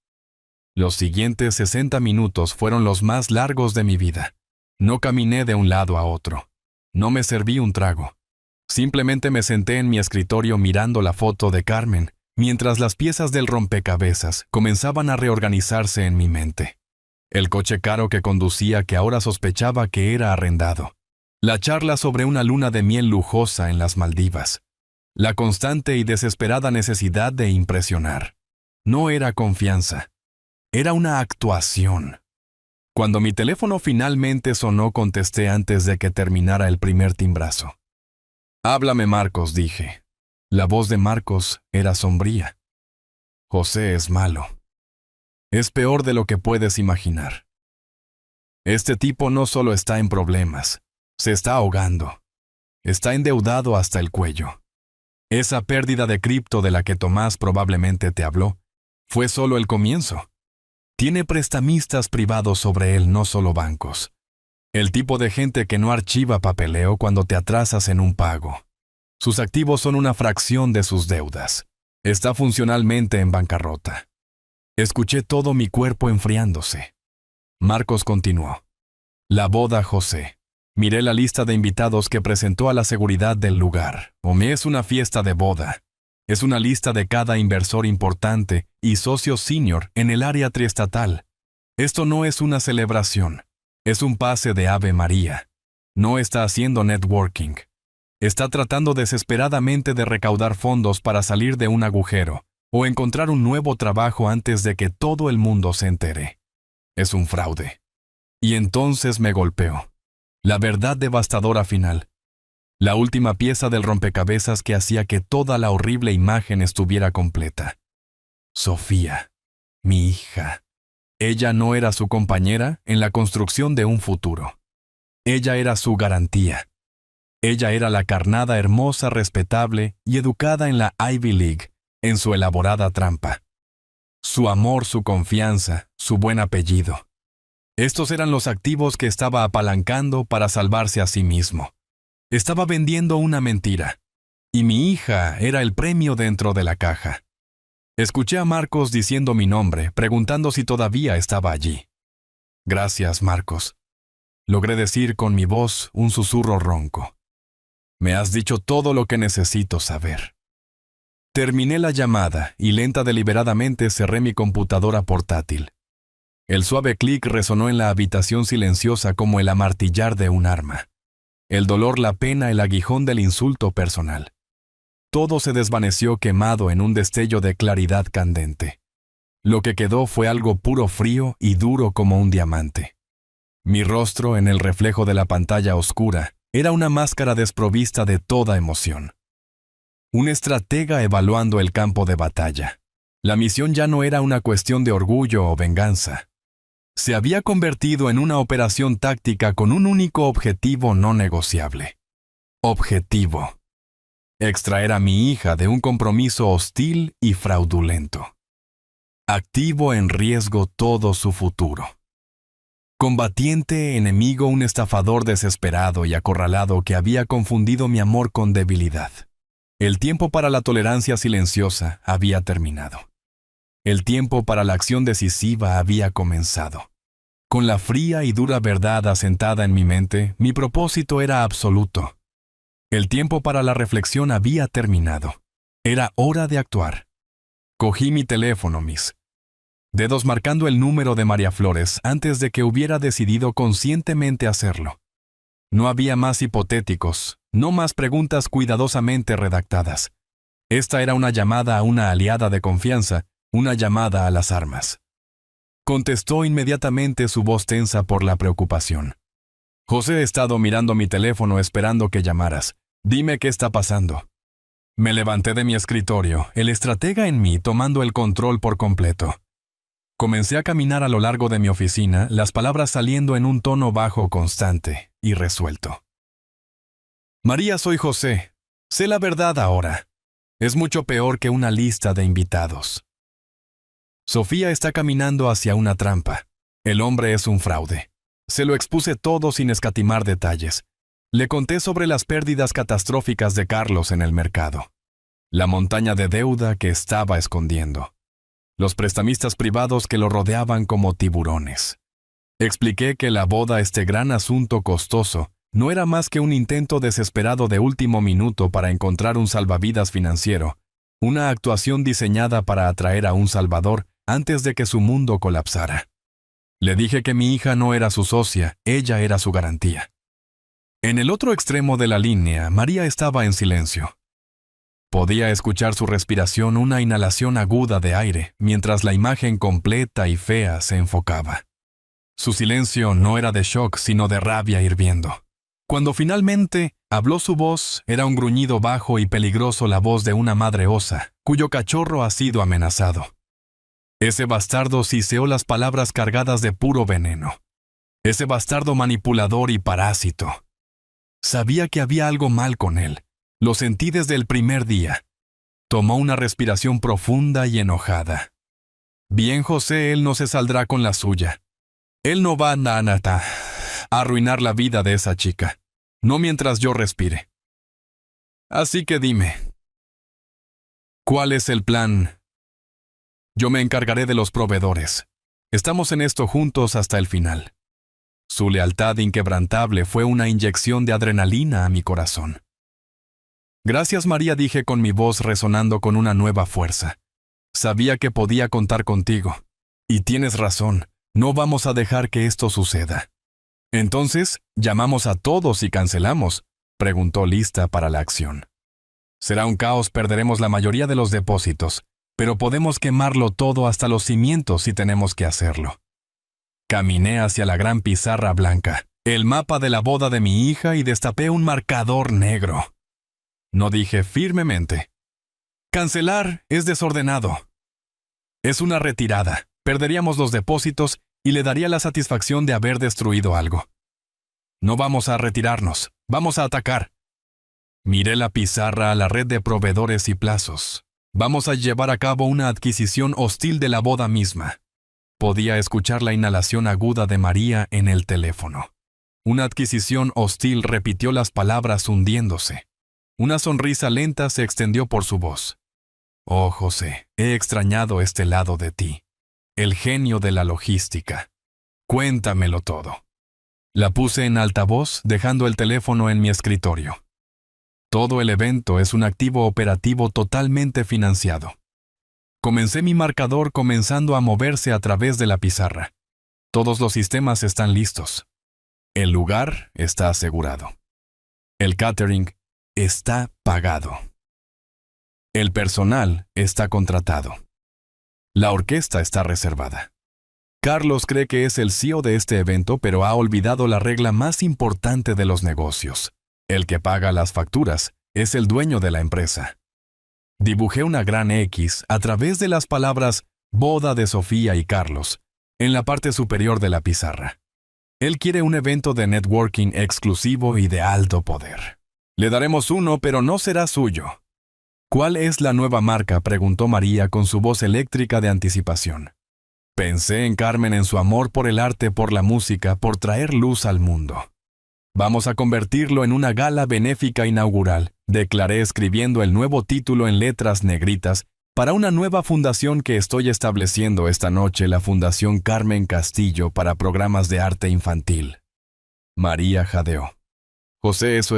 Los siguientes 60 minutos fueron los más largos de mi vida. No caminé de un lado a otro. No me serví un trago. Simplemente me senté en mi escritorio mirando la foto de Carmen, mientras las piezas del rompecabezas comenzaban a reorganizarse en mi mente. El coche caro que conducía que ahora sospechaba que era arrendado. La charla sobre una luna de miel lujosa en las Maldivas. La constante y desesperada necesidad de impresionar. No era confianza. Era una actuación. Cuando mi teléfono finalmente sonó, contesté antes de que terminara el primer timbrazo. «Háblame, Marcos», dije. La voz de Marcos era sombría. «José es malo. Es peor de lo que puedes imaginar. Este tipo no solo está en problemas, se está ahogando. Está endeudado hasta el cuello. Esa pérdida de cripto de la que Tomás probablemente te habló fue solo el comienzo. Tiene prestamistas privados sobre él, no solo bancos. El tipo de gente que no archiva papeleo cuando te atrasas en un pago. Sus activos son una fracción de sus deudas. Está funcionalmente en bancarrota». Escuché todo mi cuerpo enfriándose. Marcos continuó. «La boda, José. Miré la lista de invitados que presentó a la seguridad del lugar. Es una fiesta de boda. Es una lista de cada inversor importante y socio senior en el área triestatal. Esto no es una celebración. Es un pase de Ave María. No está haciendo networking. Está tratando desesperadamente de recaudar fondos para salir de un agujero o encontrar un nuevo trabajo antes de que todo el mundo se entere. Es un fraude». Y entonces me golpeó. La verdad devastadora final. La última pieza del rompecabezas que hacía que toda la horrible imagen estuviera completa. Sofía, mi hija. Ella no era su compañera en la construcción de un futuro. Ella era su garantía. Ella era la carnada hermosa, respetable y educada en la Ivy League, en su elaborada trampa. Su amor, su confianza, su buen apellido. Estos eran los activos que estaba apalancando para salvarse a sí mismo. Estaba vendiendo una mentira. Y mi hija era el premio dentro de la caja. Escuché a Marcos diciendo mi nombre, preguntando si todavía estaba allí. «Gracias, Marcos». Logré decir con mi voz un susurro ronco. «Me has dicho todo lo que necesito saber». Terminé la llamada y lenta deliberadamente cerré mi computadora portátil. El suave clic resonó en la habitación silenciosa como el amartillar de un arma. El dolor, la pena, el aguijón del insulto personal. Todo se desvaneció quemado en un destello de claridad candente. Lo que quedó fue algo puro, frío y duro como un diamante. Mi rostro, en el reflejo de la pantalla oscura, era una máscara desprovista de toda emoción. Un estratega evaluando el campo de batalla. La misión ya no era una cuestión de orgullo o venganza. Se había convertido en una operación táctica con un único objetivo no negociable. Objetivo: extraer a mi hija de un compromiso hostil y fraudulento. Activo en riesgo todo su futuro. Combatiente, enemigo, un estafador desesperado y acorralado que había confundido mi amor con debilidad. El tiempo para la tolerancia silenciosa había terminado. El tiempo para la acción decisiva había comenzado. Con la fría y dura verdad asentada en mi mente, mi propósito era absoluto. El tiempo para la reflexión había terminado. Era hora de actuar. Cogí mi teléfono, mis dedos marcando el número de María Flores antes de que hubiera decidido conscientemente hacerlo. No había más hipotéticos, no más preguntas cuidadosamente redactadas. Esta era una llamada a una aliada de confianza, una llamada a las armas. Contestó inmediatamente, su voz tensa por la preocupación. «José, he estado mirando mi teléfono esperando que llamaras. Dime qué está pasando». Me levanté de mi escritorio, el estratega en mí tomando el control por completo. Comencé a caminar a lo largo de mi oficina, las palabras saliendo en un tono bajo, constante y resuelto. «María, soy José. Sé la verdad ahora. Es mucho peor que una lista de invitados. Sofía está caminando hacia una trampa. El hombre es un fraude. Se lo expuse todo sin escatimar detalles. Le conté sobre las pérdidas catastróficas de Carlos en el mercado. La montaña de deuda que estaba escondiendo. Los prestamistas privados que lo rodeaban como tiburones. Expliqué que la boda, este gran asunto costoso, no era más que un intento desesperado de último minuto para encontrar un salvavidas financiero, Una actuación diseñada para atraer a un salvador antes de que su mundo colapsara. Le dije que mi hija no era su socia, ella era su garantía. En el otro extremo de la línea, María estaba en silencio. Podía escuchar su respiración, una inhalación aguda de aire, mientras la imagen completa y fea se enfocaba. Su silencio no era de shock, sino de rabia hirviendo. Cuando finalmente habló, su voz era un gruñido bajo y peligroso, la voz de una madre osa, cuyo cachorro ha sido amenazado. Ese bastardo siseó las palabras cargadas de puro veneno. Ese bastardo manipulador y parásito. Sabía que había algo mal con él. Lo sentí desde el primer día. Tomó una respiración profunda y enojada. Bien, José, él no se saldrá con la suya. Él no va a arruinar la vida de esa chica. No mientras yo respire. Así que dime, ¿cuál es el plan? Yo me encargaré de los proveedores. Estamos en esto juntos hasta el final. Su lealtad inquebrantable fue una inyección de adrenalina a mi corazón. Gracias, María, dije con mi voz resonando con una nueva fuerza. Sabía que podía contar contigo. Y tienes razón, no vamos a dejar que esto suceda. Entonces, ¿llamamos a todos y cancelamos?, preguntó, lista para la acción. Será un caos, perderemos la mayoría de los depósitos, pero podemos quemarlo todo hasta los cimientos si tenemos que hacerlo. Caminé hacia la gran pizarra blanca, el mapa de la boda de mi hija, y destapé un marcador negro. No dije firmemente: cancelar es desordenado. Es una retirada, perderíamos los depósitos y le daría la satisfacción de haber destruido algo. No vamos a retirarnos, vamos a atacar. Miré la pizarra a la red de proveedores y plazos. Vamos a llevar a cabo una adquisición hostil de la boda misma. Podía escuchar la inhalación aguda de María en el teléfono. Una adquisición hostil, repitió las palabras hundiéndose. Una sonrisa lenta se extendió por su voz. Oh, José, he extrañado este lado de ti. El genio de la logística. Cuéntamelo todo. La puse en altavoz, dejando el teléfono en mi escritorio. Todo el evento es un activo operativo totalmente financiado. Comencé mi marcador comenzando a moverse a través de la pizarra. Todos los sistemas están listos. El lugar está asegurado. El catering está pagado. El personal está contratado. La orquesta está reservada. Carlos cree que es el CEO de este evento, pero ha olvidado la regla más importante de los negocios. El que paga las facturas es el dueño de la empresa. Dibujé una gran X a través de las palabras boda de Sofía y Carlos en la parte superior de la pizarra. Él quiere un evento de networking exclusivo y de alto poder. Le daremos uno, pero no será suyo. ¿Cuál es la nueva marca?, preguntó María con su voz eléctrica de anticipación. Pensé en Carmen, en su amor por el arte, por la música, por traer luz al mundo. Vamos a convertirlo en una gala benéfica inaugural, declaré escribiendo el nuevo título en letras negritas para una nueva fundación que estoy estableciendo esta noche, la Fundación Carmen Castillo para programas de arte infantil. María jadeó. José, eso,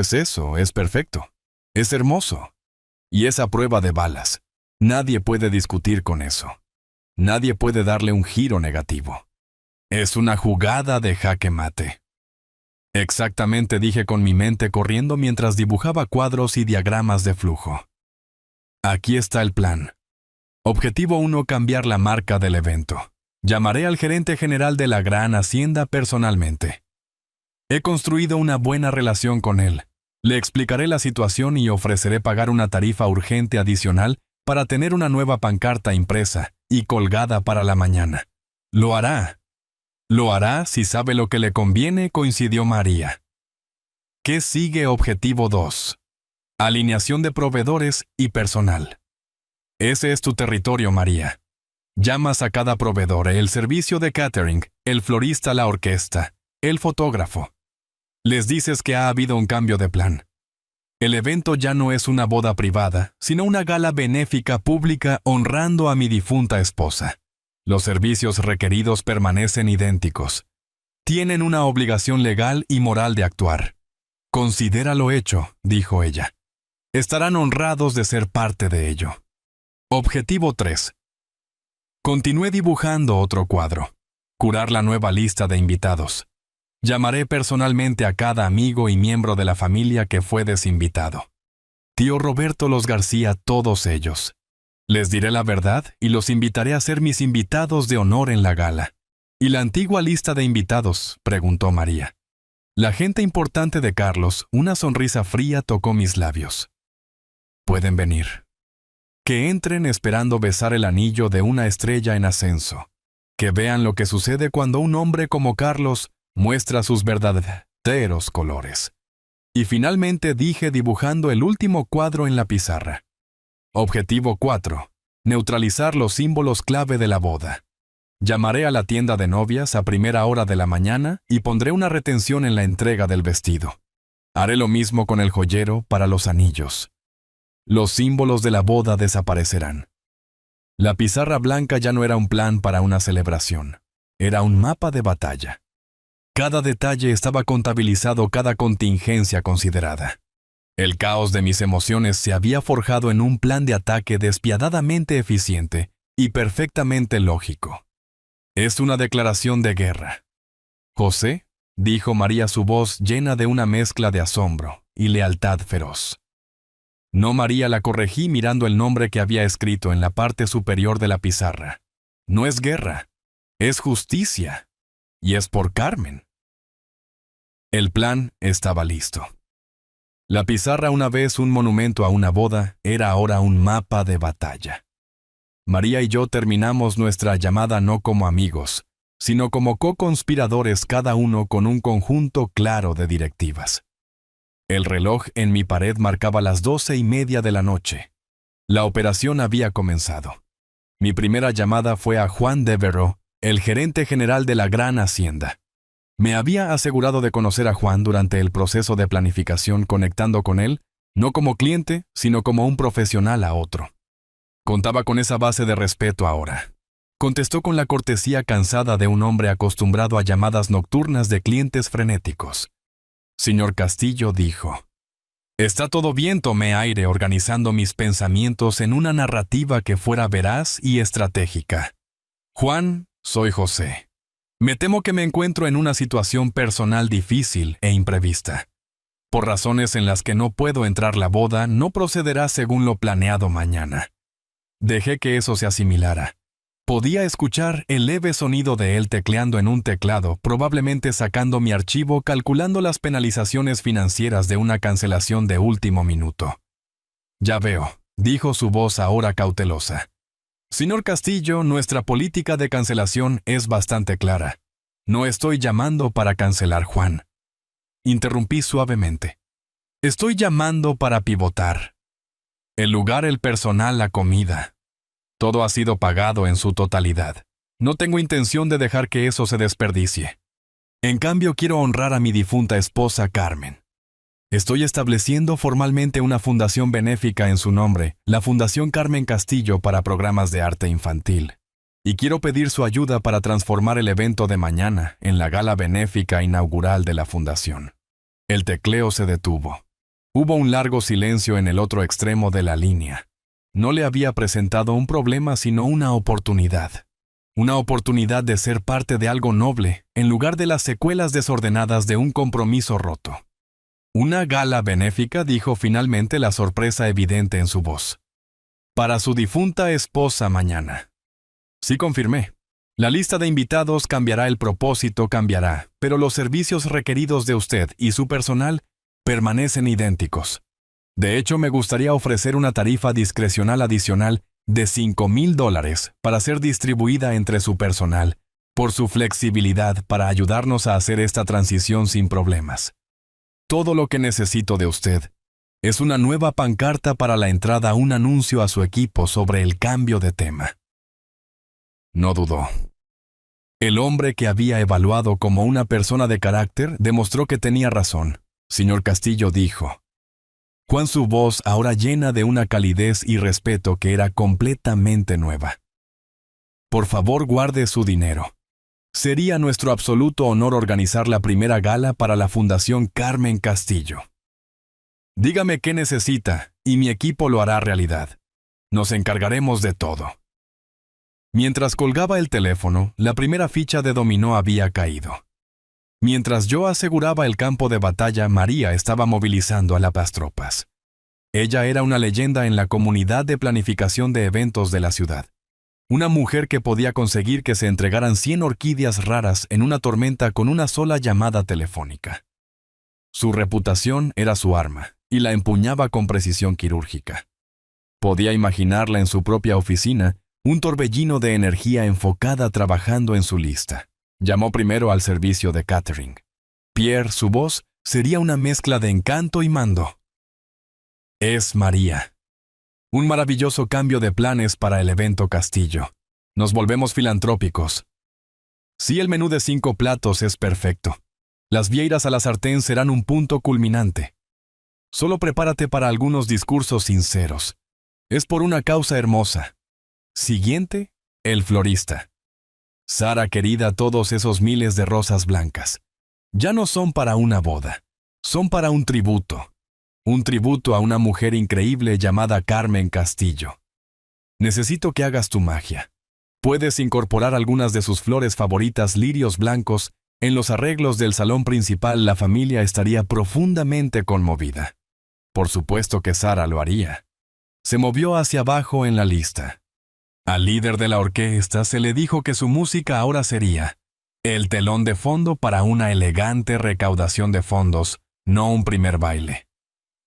es perfecto. Es hermoso. Y es a prueba de balas. Nadie puede discutir con eso. Nadie puede darle un giro negativo. Es una jugada de jaque mate. Exactamente, dije con mi mente corriendo mientras dibujaba cuadros y diagramas de flujo. Aquí está el plan. Objetivo 1: cambiar la marca del evento. Llamaré al gerente general de la gran hacienda personalmente. He construido una buena relación con él. Le explicaré la situación y ofreceré pagar una tarifa urgente adicional para tener una nueva pancarta impresa y colgada para la mañana. Lo hará. Lo hará si sabe lo que le conviene, coincidió María. ¿Qué sigue? Objetivo 2. Alineación de proveedores y personal. Ese es tu territorio, María. Llamas a cada proveedor, el servicio de catering, el florista, la orquesta, el fotógrafo. Les dices que ha habido un cambio de plan. El evento ya no es una boda privada, sino una gala benéfica pública honrando a mi difunta esposa. Los servicios requeridos permanecen idénticos. Tienen una obligación legal y moral de actuar. Considéralo hecho, dijo ella. Estarán honrados de ser parte de ello. Objetivo 3. Continué dibujando otro cuadro. Curar la nueva lista de invitados. Llamaré personalmente a cada amigo y miembro de la familia que fue desinvitado. Tío Roberto, los García, todos ellos. Les diré la verdad y los invitaré a ser mis invitados de honor en la gala. ¿Y la antigua lista de invitados?, preguntó María. La gente importante de Carlos, una sonrisa fría tocó mis labios. Pueden venir. Que entren esperando besar el anillo de una estrella en ascenso. Que vean lo que sucede cuando un hombre como Carlos muestra sus verdaderos colores. Y finalmente dije dibujando el último cuadro en la pizarra. Objetivo 4. Neutralizar los símbolos clave de la boda. Llamaré a la tienda de novias a primera hora de la mañana y pondré una retención en la entrega del vestido. Haré lo mismo con el joyero para los anillos. Los símbolos de la boda desaparecerán. La pizarra blanca ya no era un plan para una celebración. Era un mapa de batalla. Cada detalle estaba contabilizado, cada contingencia considerada. El caos de mis emociones se había forjado en un plan de ataque despiadadamente eficiente y perfectamente lógico. Es una declaración de guerra. José, dijo María, su voz llena de una mezcla de asombro y lealtad feroz. No, María, la corregí mirando el nombre que había escrito en la parte superior de la pizarra. No es guerra, es justicia. Y es por Carmen. El plan estaba listo. La pizarra, una vez un monumento a una boda, era ahora un mapa de batalla. María y yo terminamos nuestra llamada no como amigos, sino como co-conspiradores, cada uno con un conjunto claro de directivas. El reloj en mi pared marcaba las 12:30 de la noche. La operación había comenzado. Mi primera llamada fue a Juan Devereux, el gerente general de la gran hacienda. Me había asegurado de conocer a Juan durante el proceso de planificación, conectando con él, no como cliente, sino como un profesional a otro. Contaba con esa base de respeto ahora. Contestó con la cortesía cansada de un hombre acostumbrado a llamadas nocturnas de clientes frenéticos. Señor Castillo, dijo. Está todo bien, tomé aire organizando mis pensamientos en una narrativa que fuera veraz y estratégica. Juan, soy José. Me temo que me encuentro en una situación personal difícil e imprevista. Por razones en las que no puedo entrar, la boda no procederá según lo planeado mañana. Dejé que eso se asimilara. Podía escuchar el leve sonido de él tecleando en un teclado, probablemente sacando mi archivo, calculando las penalizaciones financieras de una cancelación de último minuto. Ya veo, dijo su voz ahora cautelosa. Señor Castillo, nuestra política de cancelación es bastante clara. No estoy llamando para cancelar, Juan. Interrumpí suavemente. Estoy llamando para pivotar. El lugar, el personal, la comida. Todo ha sido pagado en su totalidad. No tengo intención de dejar que eso se desperdicie. En cambio, quiero honrar a mi difunta esposa Carmen. Estoy estableciendo formalmente una fundación benéfica en su nombre, la Fundación Carmen Castillo para programas de arte infantil. Y quiero pedir su ayuda para transformar el evento de mañana en la gala benéfica inaugural de la fundación. El tecleo se detuvo. Hubo un largo silencio en el otro extremo de la línea. No le había presentado un problema, sino una oportunidad. Una oportunidad de ser parte de algo noble, en lugar de las secuelas desordenadas de un compromiso roto. Una gala benéfica, dijo finalmente, la sorpresa evidente en su voz. Para su difunta esposa mañana. Sí, confirmé. La lista de invitados cambiará, el propósito cambiará, pero los servicios requeridos de usted y su personal permanecen idénticos. De hecho, me gustaría ofrecer una tarifa discrecional adicional de $5,000 para ser distribuida entre su personal, por su flexibilidad para ayudarnos a hacer esta transición sin problemas. Todo lo que necesito de usted es una nueva pancarta para la entrada, un anuncio a su equipo sobre el cambio de tema. No dudó. El hombre que había evaluado como una persona de carácter demostró que tenía razón. Señor Castillo, dijo. Juan, su voz ahora llena de una calidez y respeto que era completamente nueva. Por favor, guarde su dinero. Sería nuestro absoluto honor organizar la primera gala para la Fundación Carmen Castillo. Dígame qué necesita y mi equipo lo hará realidad. Nos encargaremos de todo. Mientras colgaba el teléfono, la primera ficha de dominó había caído. Mientras yo aseguraba el campo de batalla, María estaba movilizando a las tropas. Ella era una leyenda en la comunidad de planificación de eventos de la ciudad. Una mujer que podía conseguir que se entregaran 100 orquídeas raras en una tormenta con una sola llamada telefónica. Su reputación era su arma, y la empuñaba con precisión quirúrgica. Podía imaginarla en su propia oficina, un torbellino de energía enfocada trabajando en su lista. Llamó primero al servicio de catering. Pierre, su voz, sería una mezcla de encanto y mando. Es María. Un maravilloso cambio de planes para el evento Castillo. Nos volvemos filantrópicos. Sí, el menú de 5 platos es perfecto. Las vieiras a la sartén serán un punto culminante. Solo prepárate para algunos discursos sinceros. Es por una causa hermosa. Siguiente, el florista. Sara querida, todos esos miles de rosas blancas. Ya no son para una boda. Son para un tributo. Un tributo a una mujer increíble llamada Carmen Castillo. Necesito que hagas tu magia. Puedes incorporar algunas de sus flores favoritas, lirios blancos, en los arreglos del salón principal. La familia estaría profundamente conmovida. Por supuesto que Sara lo haría. Se movió hacia abajo en la lista. Al líder de la orquesta se le dijo que su música ahora sería el telón de fondo para una elegante recaudación de fondos, no un primer baile.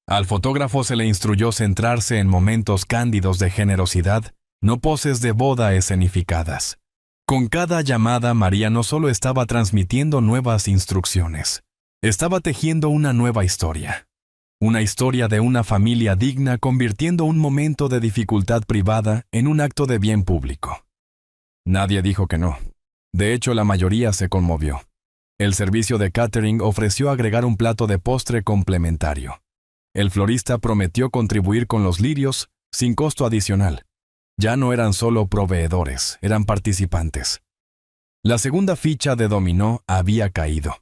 Al fotógrafo se le instruyó centrarse en momentos cándidos de generosidad, no poses de boda escenificadas. Con cada llamada, María no solo estaba transmitiendo nuevas instrucciones, estaba tejiendo una nueva historia. Una historia de una familia digna, convirtiendo un momento de dificultad privada en un acto de bien público. Nadie dijo que no. De hecho, la mayoría se conmovió. El servicio de catering ofreció agregar un plato de postre complementario. El florista prometió contribuir con los lirios sin costo adicional. Ya no eran solo proveedores, eran participantes. La segunda ficha de dominó había caído.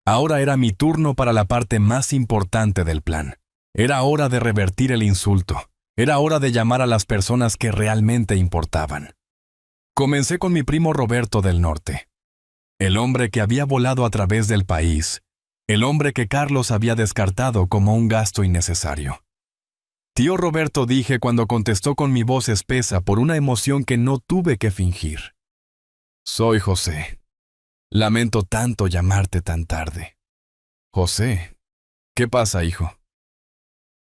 Ahora era mi turno para la parte más importante del plan. Era hora de revertir el insulto. Era hora de llamar a las personas que realmente importaban. Comencé con mi primo Roberto del Norte. El hombre que había volado a través del país. El hombre que Carlos había descartado como un gasto innecesario. Tío Roberto, dije cuando contestó con mi voz espesa por una emoción que no tuve que fingir. Soy José. Lamento tanto llamarte tan tarde. José, ¿qué pasa, hijo?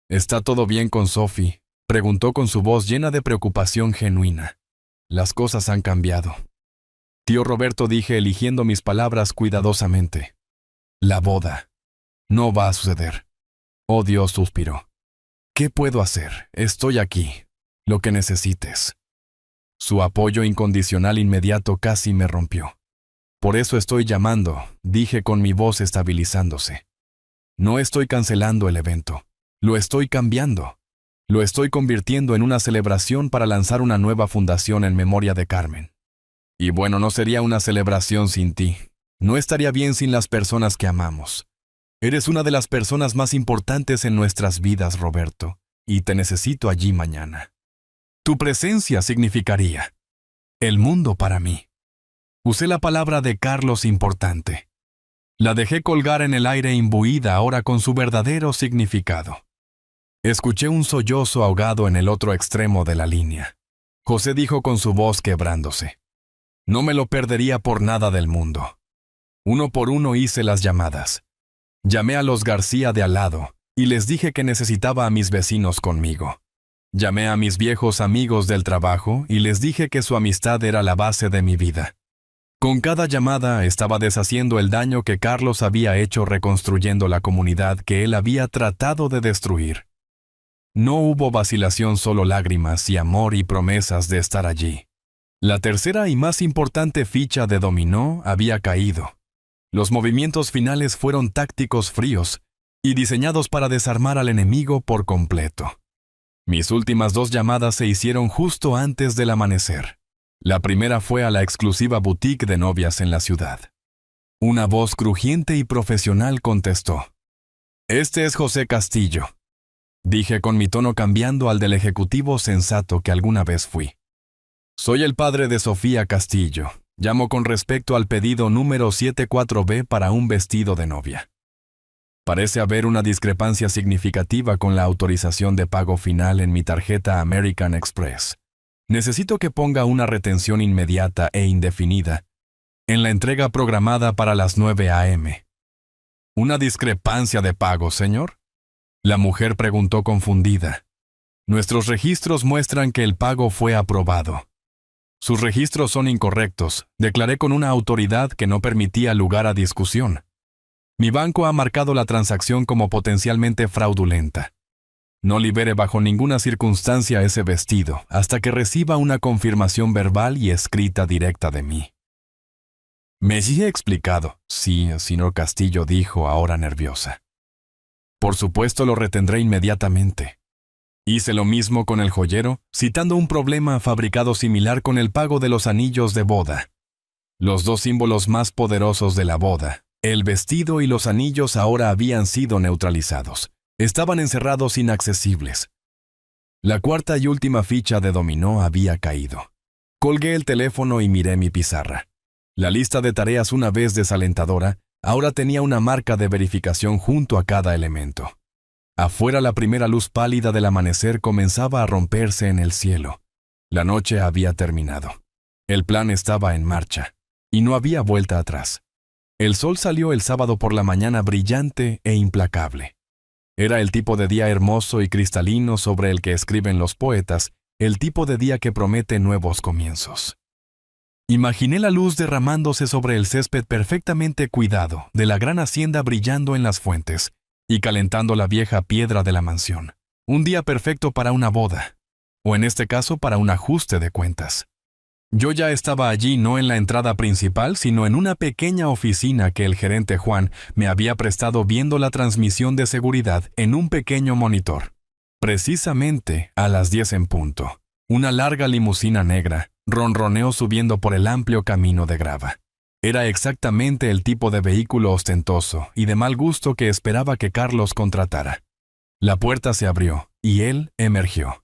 ¿Está todo bien con Sophie? Preguntó con su voz llena de preocupación genuina. Las cosas han cambiado. Tío Roberto, dije eligiendo mis palabras cuidadosamente. La boda. No va a suceder. Oh Dios, suspiró. ¿Qué puedo hacer? Estoy aquí. Lo que necesites. Su apoyo incondicional inmediato casi me rompió. Por eso estoy llamando, dije con mi voz estabilizándose. No estoy cancelando el evento. Lo estoy cambiando. Lo estoy convirtiendo en una celebración para lanzar una nueva fundación en memoria de Carmen. Y bueno, no sería una celebración sin ti. No estaría bien sin las personas que amamos. Eres una de las personas más importantes en nuestras vidas, Roberto, y te necesito allí mañana. Tu presencia significaría el mundo para mí. Usé la palabra de Carlos importante. La dejé colgar en el aire imbuida ahora con su verdadero significado. Escuché un sollozo ahogado en el otro extremo de la línea. José dijo con su voz quebrándose. No me lo perdería por nada del mundo. Uno por uno hice las llamadas. Llamé a los García de al lado y les dije que necesitaba a mis vecinos conmigo. Llamé a mis viejos amigos del trabajo y les dije que su amistad era la base de mi vida. Con cada llamada estaba deshaciendo el daño que Carlos había hecho reconstruyendo la comunidad que él había tratado de destruir. No hubo vacilación, solo lágrimas y amor y promesas de estar allí. La tercera y más importante ficha de dominó había caído. Los movimientos finales fueron tácticos, fríos y diseñados para desarmar al enemigo por completo. Mis últimas 2 llamadas se hicieron justo antes del amanecer. La primera fue a la exclusiva boutique de novias en la ciudad. Una voz crujiente y profesional contestó. Este es José Castillo. dije con mi tono cambiando al del ejecutivo sensato que alguna vez fui. Soy el padre de Sofía Castillo. Llamo con respecto al pedido número 74B para un vestido de novia. Parece haber una discrepancia significativa con la autorización de pago final en mi tarjeta American Express. Necesito que ponga una retención inmediata e indefinida en la entrega programada para las 9 a.m. ¿Una discrepancia de pago, señor? La mujer preguntó confundida. Nuestros registros muestran que el pago fue aprobado. Sus registros son incorrectos, declaré con una autoridad que no permitía lugar a discusión. Mi banco ha marcado la transacción como potencialmente fraudulenta. No libere bajo ninguna circunstancia ese vestido hasta que reciba una confirmación verbal y escrita directa de mí. Me he explicado, sí, señor Castillo dijo, ahora nerviosa. Por supuesto lo retendré inmediatamente. Hice lo mismo con el joyero, citando un problema fabricado similar con el pago de los anillos de boda. Los dos símbolos más poderosos de la boda, el vestido y los anillos, ahora habían sido neutralizados. Estaban encerrados inaccesibles. La cuarta y última ficha de dominó había caído. Colgué el teléfono y miré mi pizarra. La lista de tareas, una vez desalentadora, ahora tenía una marca de verificación junto a cada elemento. Afuera la primera luz pálida del amanecer comenzaba a romperse en el cielo. La noche había terminado. El plan estaba en marcha, y no había vuelta atrás. El sol salió el sábado por la mañana brillante e implacable. Era el tipo de día hermoso y cristalino sobre el que escriben los poetas, el tipo de día que promete nuevos comienzos. Imaginé la luz derramándose sobre el césped perfectamente cuidado de la gran hacienda brillando en las fuentes y calentando la vieja piedra de la mansión. Un día perfecto para una boda, o en este caso para un ajuste de cuentas. Yo ya estaba allí no en la entrada principal, sino en una pequeña oficina que el gerente Juan me había prestado viendo la transmisión de seguridad en un pequeño monitor. Precisamente a las 10 en punto, una larga limusina negra ronroneó subiendo por el amplio camino de grava. Era exactamente el tipo de vehículo ostentoso y de mal gusto que esperaba que Carlos contratara. La puerta se abrió y él emergió.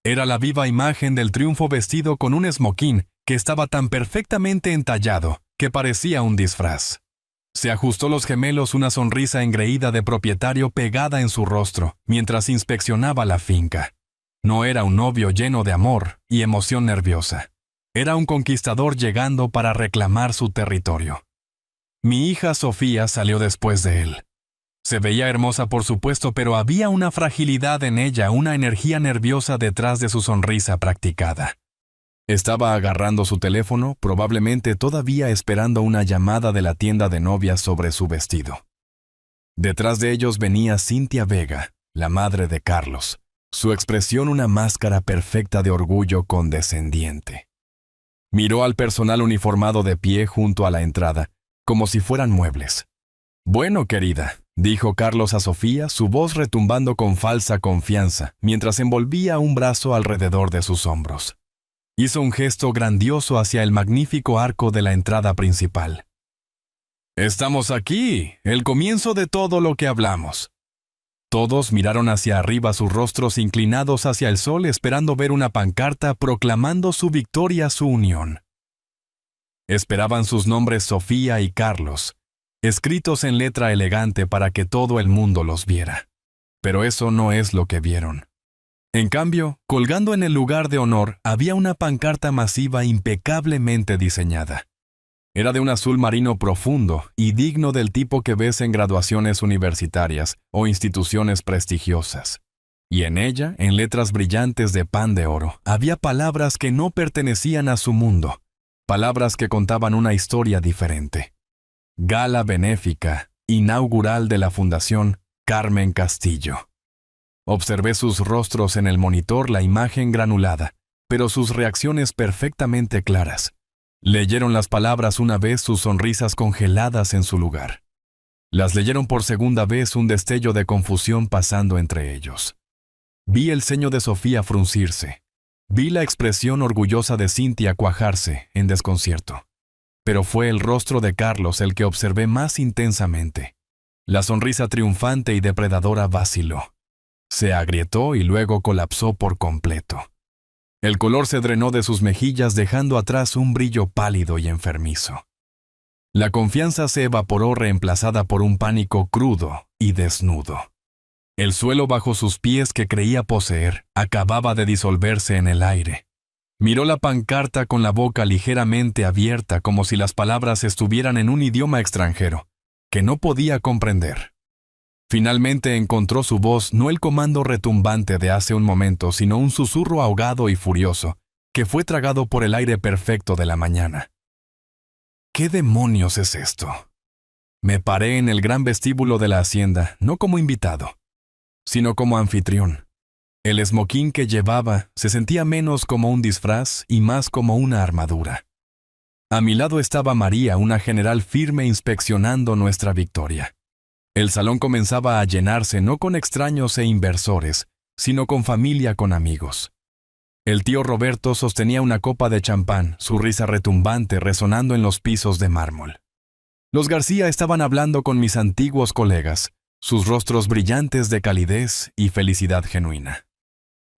Era la viva imagen del triunfo vestido con un esmoquín que estaba tan perfectamente entallado que parecía un disfraz. Se ajustó los gemelos, una sonrisa engreída de propietario pegada en su rostro, mientras inspeccionaba la finca. No era un novio lleno de amor y emoción nerviosa. Era un conquistador llegando para reclamar su territorio. Mi hija Sofía salió después de él. Se veía hermosa, por supuesto, pero había una fragilidad en ella, una energía nerviosa detrás de su sonrisa practicada. Estaba agarrando su teléfono, probablemente todavía esperando una llamada de la tienda de novias sobre su vestido. Detrás de ellos venía Cintia Vega, la madre de Carlos, su expresión una máscara perfecta de orgullo condescendiente. Miró al personal uniformado de pie junto a la entrada, como si fueran muebles. «Bueno, querida», dijo Carlos a Sofía, su voz retumbando con falsa confianza, mientras envolvía un brazo alrededor de sus hombros. Hizo un gesto grandioso hacia el magnífico arco de la entrada principal. «Estamos aquí, el comienzo de todo lo que hablamos». Todos miraron hacia arriba, sus rostros inclinados hacia el sol, esperando ver una pancarta proclamando su victoria, su unión. Esperaban sus nombres Sofía y Carlos, escritos en letra elegante para que todo el mundo los viera. Pero eso no es lo que vieron. En cambio, colgando en el lugar de honor, había una pancarta masiva impecablemente diseñada. Era de un azul marino profundo y digno del tipo que ves en graduaciones universitarias o instituciones prestigiosas. Y en ella, en letras brillantes de pan de oro, había palabras que no pertenecían a su mundo, palabras que contaban una historia diferente. Gala benéfica, inaugural de la Fundación Carmen Castillo. Observé sus rostros en el monitor, la imagen granulada, pero sus reacciones perfectamente claras. Leyeron las palabras una vez, sus sonrisas congeladas en su lugar. Las leyeron por segunda vez, un destello de confusión pasando entre ellos. Vi el ceño de Sofía fruncirse. Vi la expresión orgullosa de Cintia cuajarse en desconcierto. Pero fue el rostro de Carlos el que observé más intensamente. La sonrisa triunfante y depredadora vaciló. Se agrietó y luego colapsó por completo. El color se drenó de sus mejillas dejando atrás un brillo pálido y enfermizo. La confianza se evaporó reemplazada por un pánico crudo y desnudo. El suelo bajo sus pies que creía poseer acababa de disolverse en el aire. Miró la pancarta con la boca ligeramente abierta como si las palabras estuvieran en un idioma extranjero, que no podía comprender. Finalmente encontró su voz, no el comando retumbante de hace un momento, sino un susurro ahogado y furioso, que fue tragado por el aire perfecto de la mañana. ¿Qué demonios es esto? Me paré en el gran vestíbulo de la hacienda, no como invitado, sino como anfitrión. El esmoquín que llevaba se sentía menos como un disfraz y más como una armadura. A mi lado estaba María, una general firme inspeccionando nuestra victoria. El salón comenzaba a llenarse no con extraños e inversores, sino con familia, con amigos. El tío Roberto sostenía una copa de champán, su risa retumbante resonando en los pisos de mármol. Los García estaban hablando con mis antiguos colegas, sus rostros brillantes de calidez y felicidad genuina.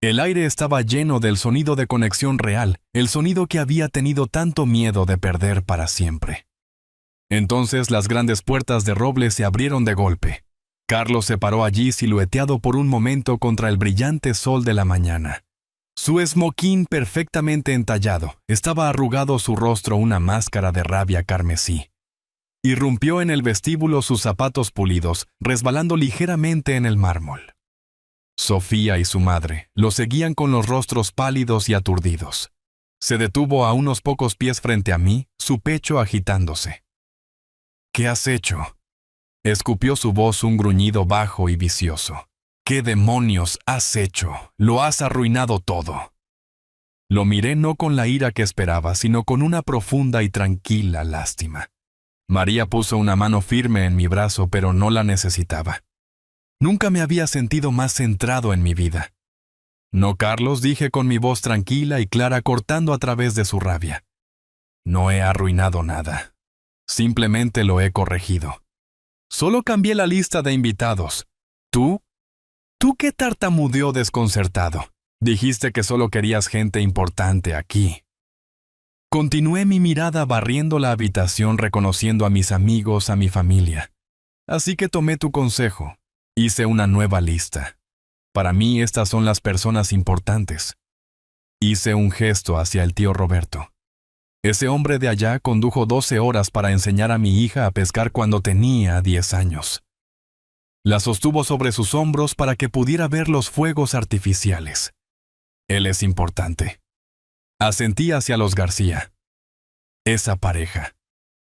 El aire estaba lleno del sonido de conexión real, el sonido que había tenido tanto miedo de perder para siempre. Entonces las grandes puertas de roble se abrieron de golpe. Carlos se paró allí silueteado por un momento contra el brillante sol de la mañana. Su esmoquín perfectamente entallado, estaba arrugado su rostro una máscara de rabia carmesí. Irrumpió en el vestíbulo sus zapatos pulidos, resbalando ligeramente en el mármol. Sofía y su madre lo seguían con los rostros pálidos y aturdidos. Se detuvo a unos pocos pies frente a mí, su pecho agitándose. ¿Qué has hecho? Escupió su voz un gruñido bajo y vicioso. ¿Qué demonios has hecho? Lo has arruinado todo. Lo miré no con la ira que esperaba, sino con una profunda y tranquila lástima. María puso una mano firme en mi brazo, pero no la necesitaba. Nunca me había sentido más centrado en mi vida. No, Carlos, dije con mi voz tranquila y clara cortando a través de su rabia. No he arruinado nada. Simplemente lo he corregido. Solo cambié la lista de invitados. ¿Tú qué tartamudeó desconcertado? Dijiste que solo querías gente importante aquí. Continué mi mirada barriendo la habitación reconociendo a mis amigos, a mi familia. Así que tomé tu consejo. Hice una nueva lista. Para mí estas son las personas importantes. Hice un gesto hacia el tío Roberto. Ese hombre de allá condujo 12 horas para enseñar a mi hija a pescar cuando tenía 10 años. La sostuvo sobre sus hombros para que pudiera ver los fuegos artificiales. Él es importante. Asentí hacia los García. Esa pareja.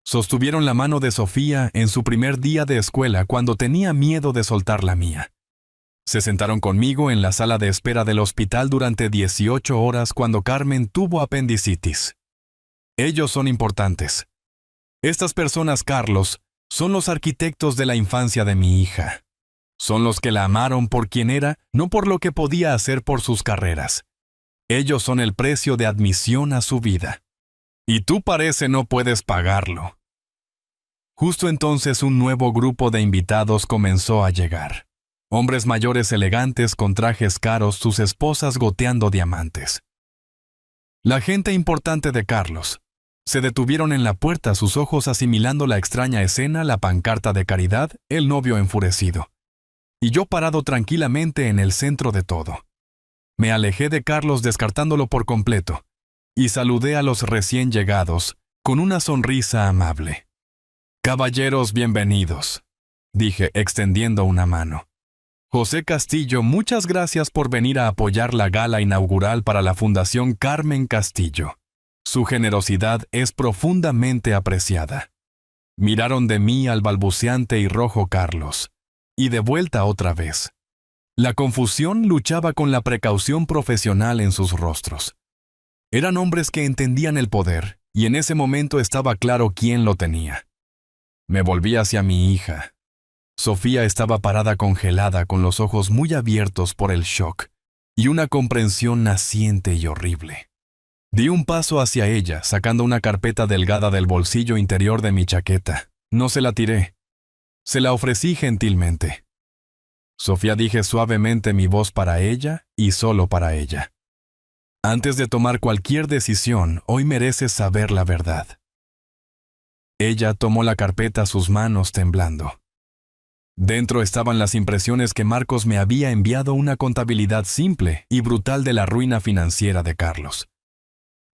Sostuvieron la mano de Sofía en su primer día de escuela cuando tenía miedo de soltar la mía. Se sentaron conmigo en la sala de espera del hospital durante 18 horas cuando Carmen tuvo apendicitis. Ellos son importantes. Estas personas, Carlos, son los arquitectos de la infancia de mi hija. Son los que la amaron por quien era, no por lo que podía hacer por sus carreras. Ellos son el precio de admisión a su vida. Y tú parece no puedes pagarlo. Justo entonces un nuevo grupo de invitados comenzó a llegar. Hombres mayores elegantes con trajes caros, sus esposas goteando diamantes. La gente importante de Carlos. Se detuvieron en la puerta, sus ojos asimilando la extraña escena, la pancarta de caridad, el novio enfurecido. Y yo parado tranquilamente en el centro de todo. Me alejé de Carlos descartándolo por completo, y saludé a los recién llegados, con una sonrisa amable. «Caballeros, bienvenidos», dije extendiendo una mano. «José Castillo, muchas gracias por venir a apoyar la gala inaugural para la Fundación Carmen Castillo. Su generosidad es profundamente apreciada». Miraron de mí al balbuceante y rojo Carlos, y de vuelta otra vez. La confusión luchaba con la precaución profesional en sus rostros. Eran hombres que entendían el poder, y en ese momento estaba claro quién lo tenía. Me volví hacia mi hija. Sofía estaba parada congelada con los ojos muy abiertos por el shock, y una comprensión naciente y horrible. Di un paso hacia ella, sacando una carpeta delgada del bolsillo interior de mi chaqueta. No se la tiré. Se la ofrecí gentilmente. Sofía, dije suavemente, mi voz para ella y solo para ella. Antes de tomar cualquier decisión, hoy mereces saber la verdad. Ella tomó la carpeta a sus manos temblando. Dentro estaban las impresiones que Marcos me había enviado, una contabilidad simple y brutal de la ruina financiera de Carlos.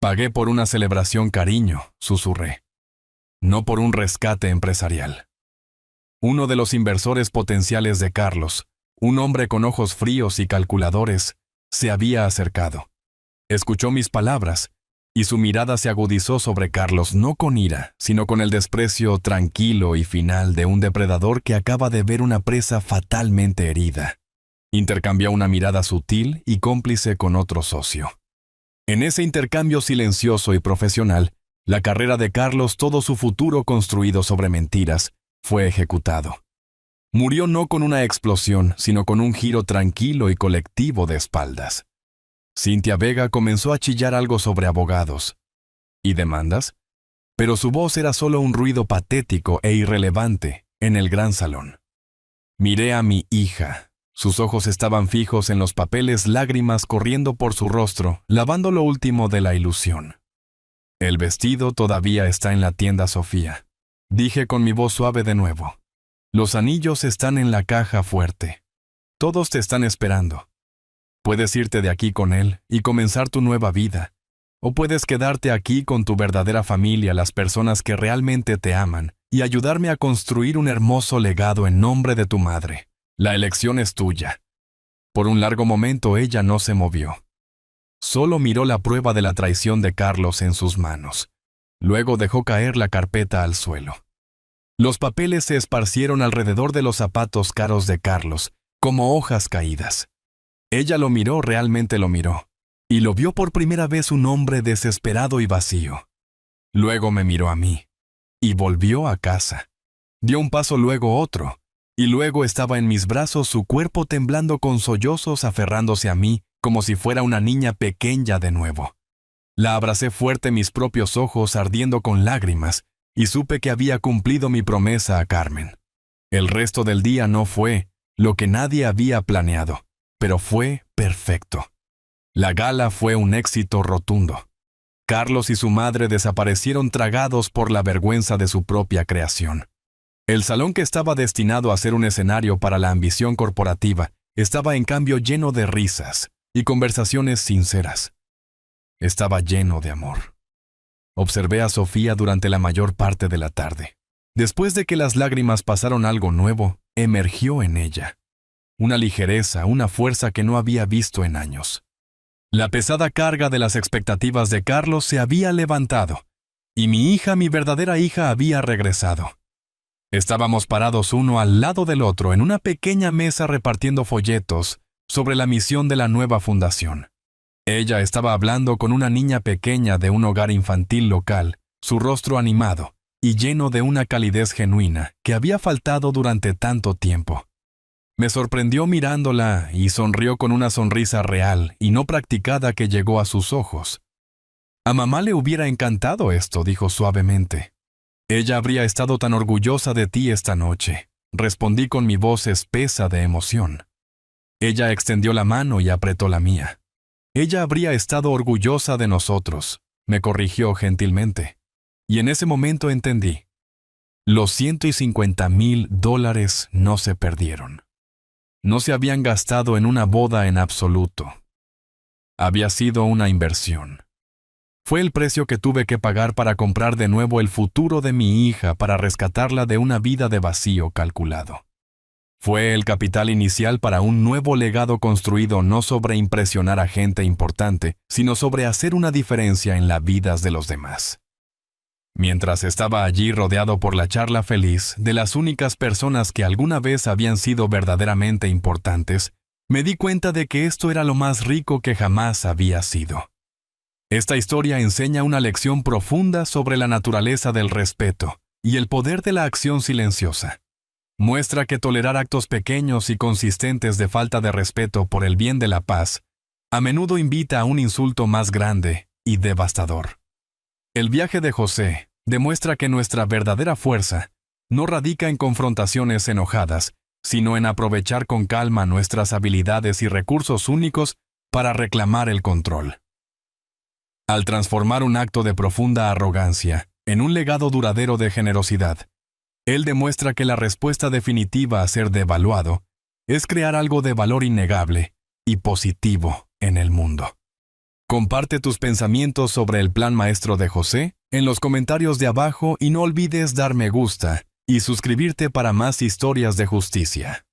Pagué por una celebración, cariño, susurré. No por un rescate empresarial. Uno de los inversores potenciales de Carlos, un hombre con ojos fríos y calculadores, se había acercado. Escuchó mis palabras, y su mirada se agudizó sobre Carlos, no con ira, sino con el desprecio tranquilo y final de un depredador que acaba de ver una presa fatalmente herida. Intercambió una mirada sutil y cómplice con otro socio. En ese intercambio silencioso y profesional, la carrera de Carlos, todo su futuro construido sobre mentiras, fue ejecutado. Murió no con una explosión, sino con un giro tranquilo y colectivo de espaldas. Cintia Vega comenzó a chillar algo sobre abogados y demandas, pero su voz era solo un ruido patético e irrelevante en el gran salón. Miré a mi hija. Sus ojos estaban fijos en los papeles, lágrimas corriendo por su rostro, lavando lo último de la ilusión. El vestido todavía está en la tienda, Sofía. Dije con mi voz suave de nuevo. Los anillos están en la caja fuerte. Todos te están esperando. Puedes irte de aquí con él y comenzar tu nueva vida. O puedes quedarte aquí con tu verdadera familia, las personas que realmente te aman, y ayudarme a construir un hermoso legado en nombre de tu madre. La elección es tuya. Por un largo momento ella no se movió. Solo miró la prueba de la traición de Carlos en sus manos. Luego dejó caer la carpeta al suelo. Los papeles se esparcieron alrededor de los zapatos caros de Carlos, como hojas caídas. Ella lo miró, realmente lo miró, y lo vio por primera vez un hombre desesperado y vacío. Luego me miró a mí, y volvió a casa. Dio un paso, luego otro, y luego estaba en mis brazos, su cuerpo temblando con sollozos, aferrándose a mí, como si fuera una niña pequeña de nuevo. La abracé fuerte, mis propios ojos ardiendo con lágrimas, y supe que había cumplido mi promesa a Carmen. El resto del día no fue lo que nadie había planeado, pero fue perfecto. La gala fue un éxito rotundo. Carlos y su madre desaparecieron tragados por la vergüenza de su propia creación. El salón, que estaba destinado a ser un escenario para la ambición corporativa, estaba en cambio lleno de risas y conversaciones sinceras. Estaba lleno de amor. Observé a Sofía durante la mayor parte de la tarde. Después de que las lágrimas pasaron, algo nuevo emergió en ella. Una ligereza, una fuerza que no había visto en años. La pesada carga de las expectativas de Carlos se había levantado, y mi hija, mi verdadera hija, había regresado. Estábamos parados uno al lado del otro en una pequeña mesa repartiendo folletos sobre la misión de la nueva fundación. Ella estaba hablando con una niña pequeña de un hogar infantil local, su rostro animado y lleno de una calidez genuina que había faltado durante tanto tiempo. Me sorprendió mirándola y sonrió con una sonrisa real y no practicada que llegó a sus ojos. A mamá le hubiera encantado esto, dijo suavemente. Ella habría estado tan orgullosa de ti esta noche, respondí con mi voz espesa de emoción. Ella extendió la mano y apretó la mía. Ella habría estado orgullosa de nosotros, me corrigió gentilmente. Y en ese momento entendí. Los $150,000 no se perdieron. No se habían gastado en una boda en absoluto. Había sido una inversión. Fue el precio que tuve que pagar para comprar de nuevo el futuro de mi hija, para rescatarla de una vida de vacío calculado. Fue el capital inicial para un nuevo legado construido no sobre impresionar a gente importante, sino sobre hacer una diferencia en las vidas de los demás. Mientras estaba allí rodeado por la charla feliz de las únicas personas que alguna vez habían sido verdaderamente importantes, me di cuenta de que esto era lo más rico que jamás había sido. Esta historia enseña una lección profunda sobre la naturaleza del respeto y el poder de la acción silenciosa. Muestra que tolerar actos pequeños y consistentes de falta de respeto por el bien de la paz a menudo invita a un insulto más grande y devastador. El viaje de José demuestra que nuestra verdadera fuerza no radica en confrontaciones enojadas, sino en aprovechar con calma nuestras habilidades y recursos únicos para reclamar el control. Al transformar un acto de profunda arrogancia en un legado duradero de generosidad, él demuestra que la respuesta definitiva a ser devaluado es crear algo de valor innegable y positivo en el mundo. Comparte tus pensamientos sobre el plan maestro de José en los comentarios de abajo y no olvides dar me gusta y suscribirte para más historias de justicia.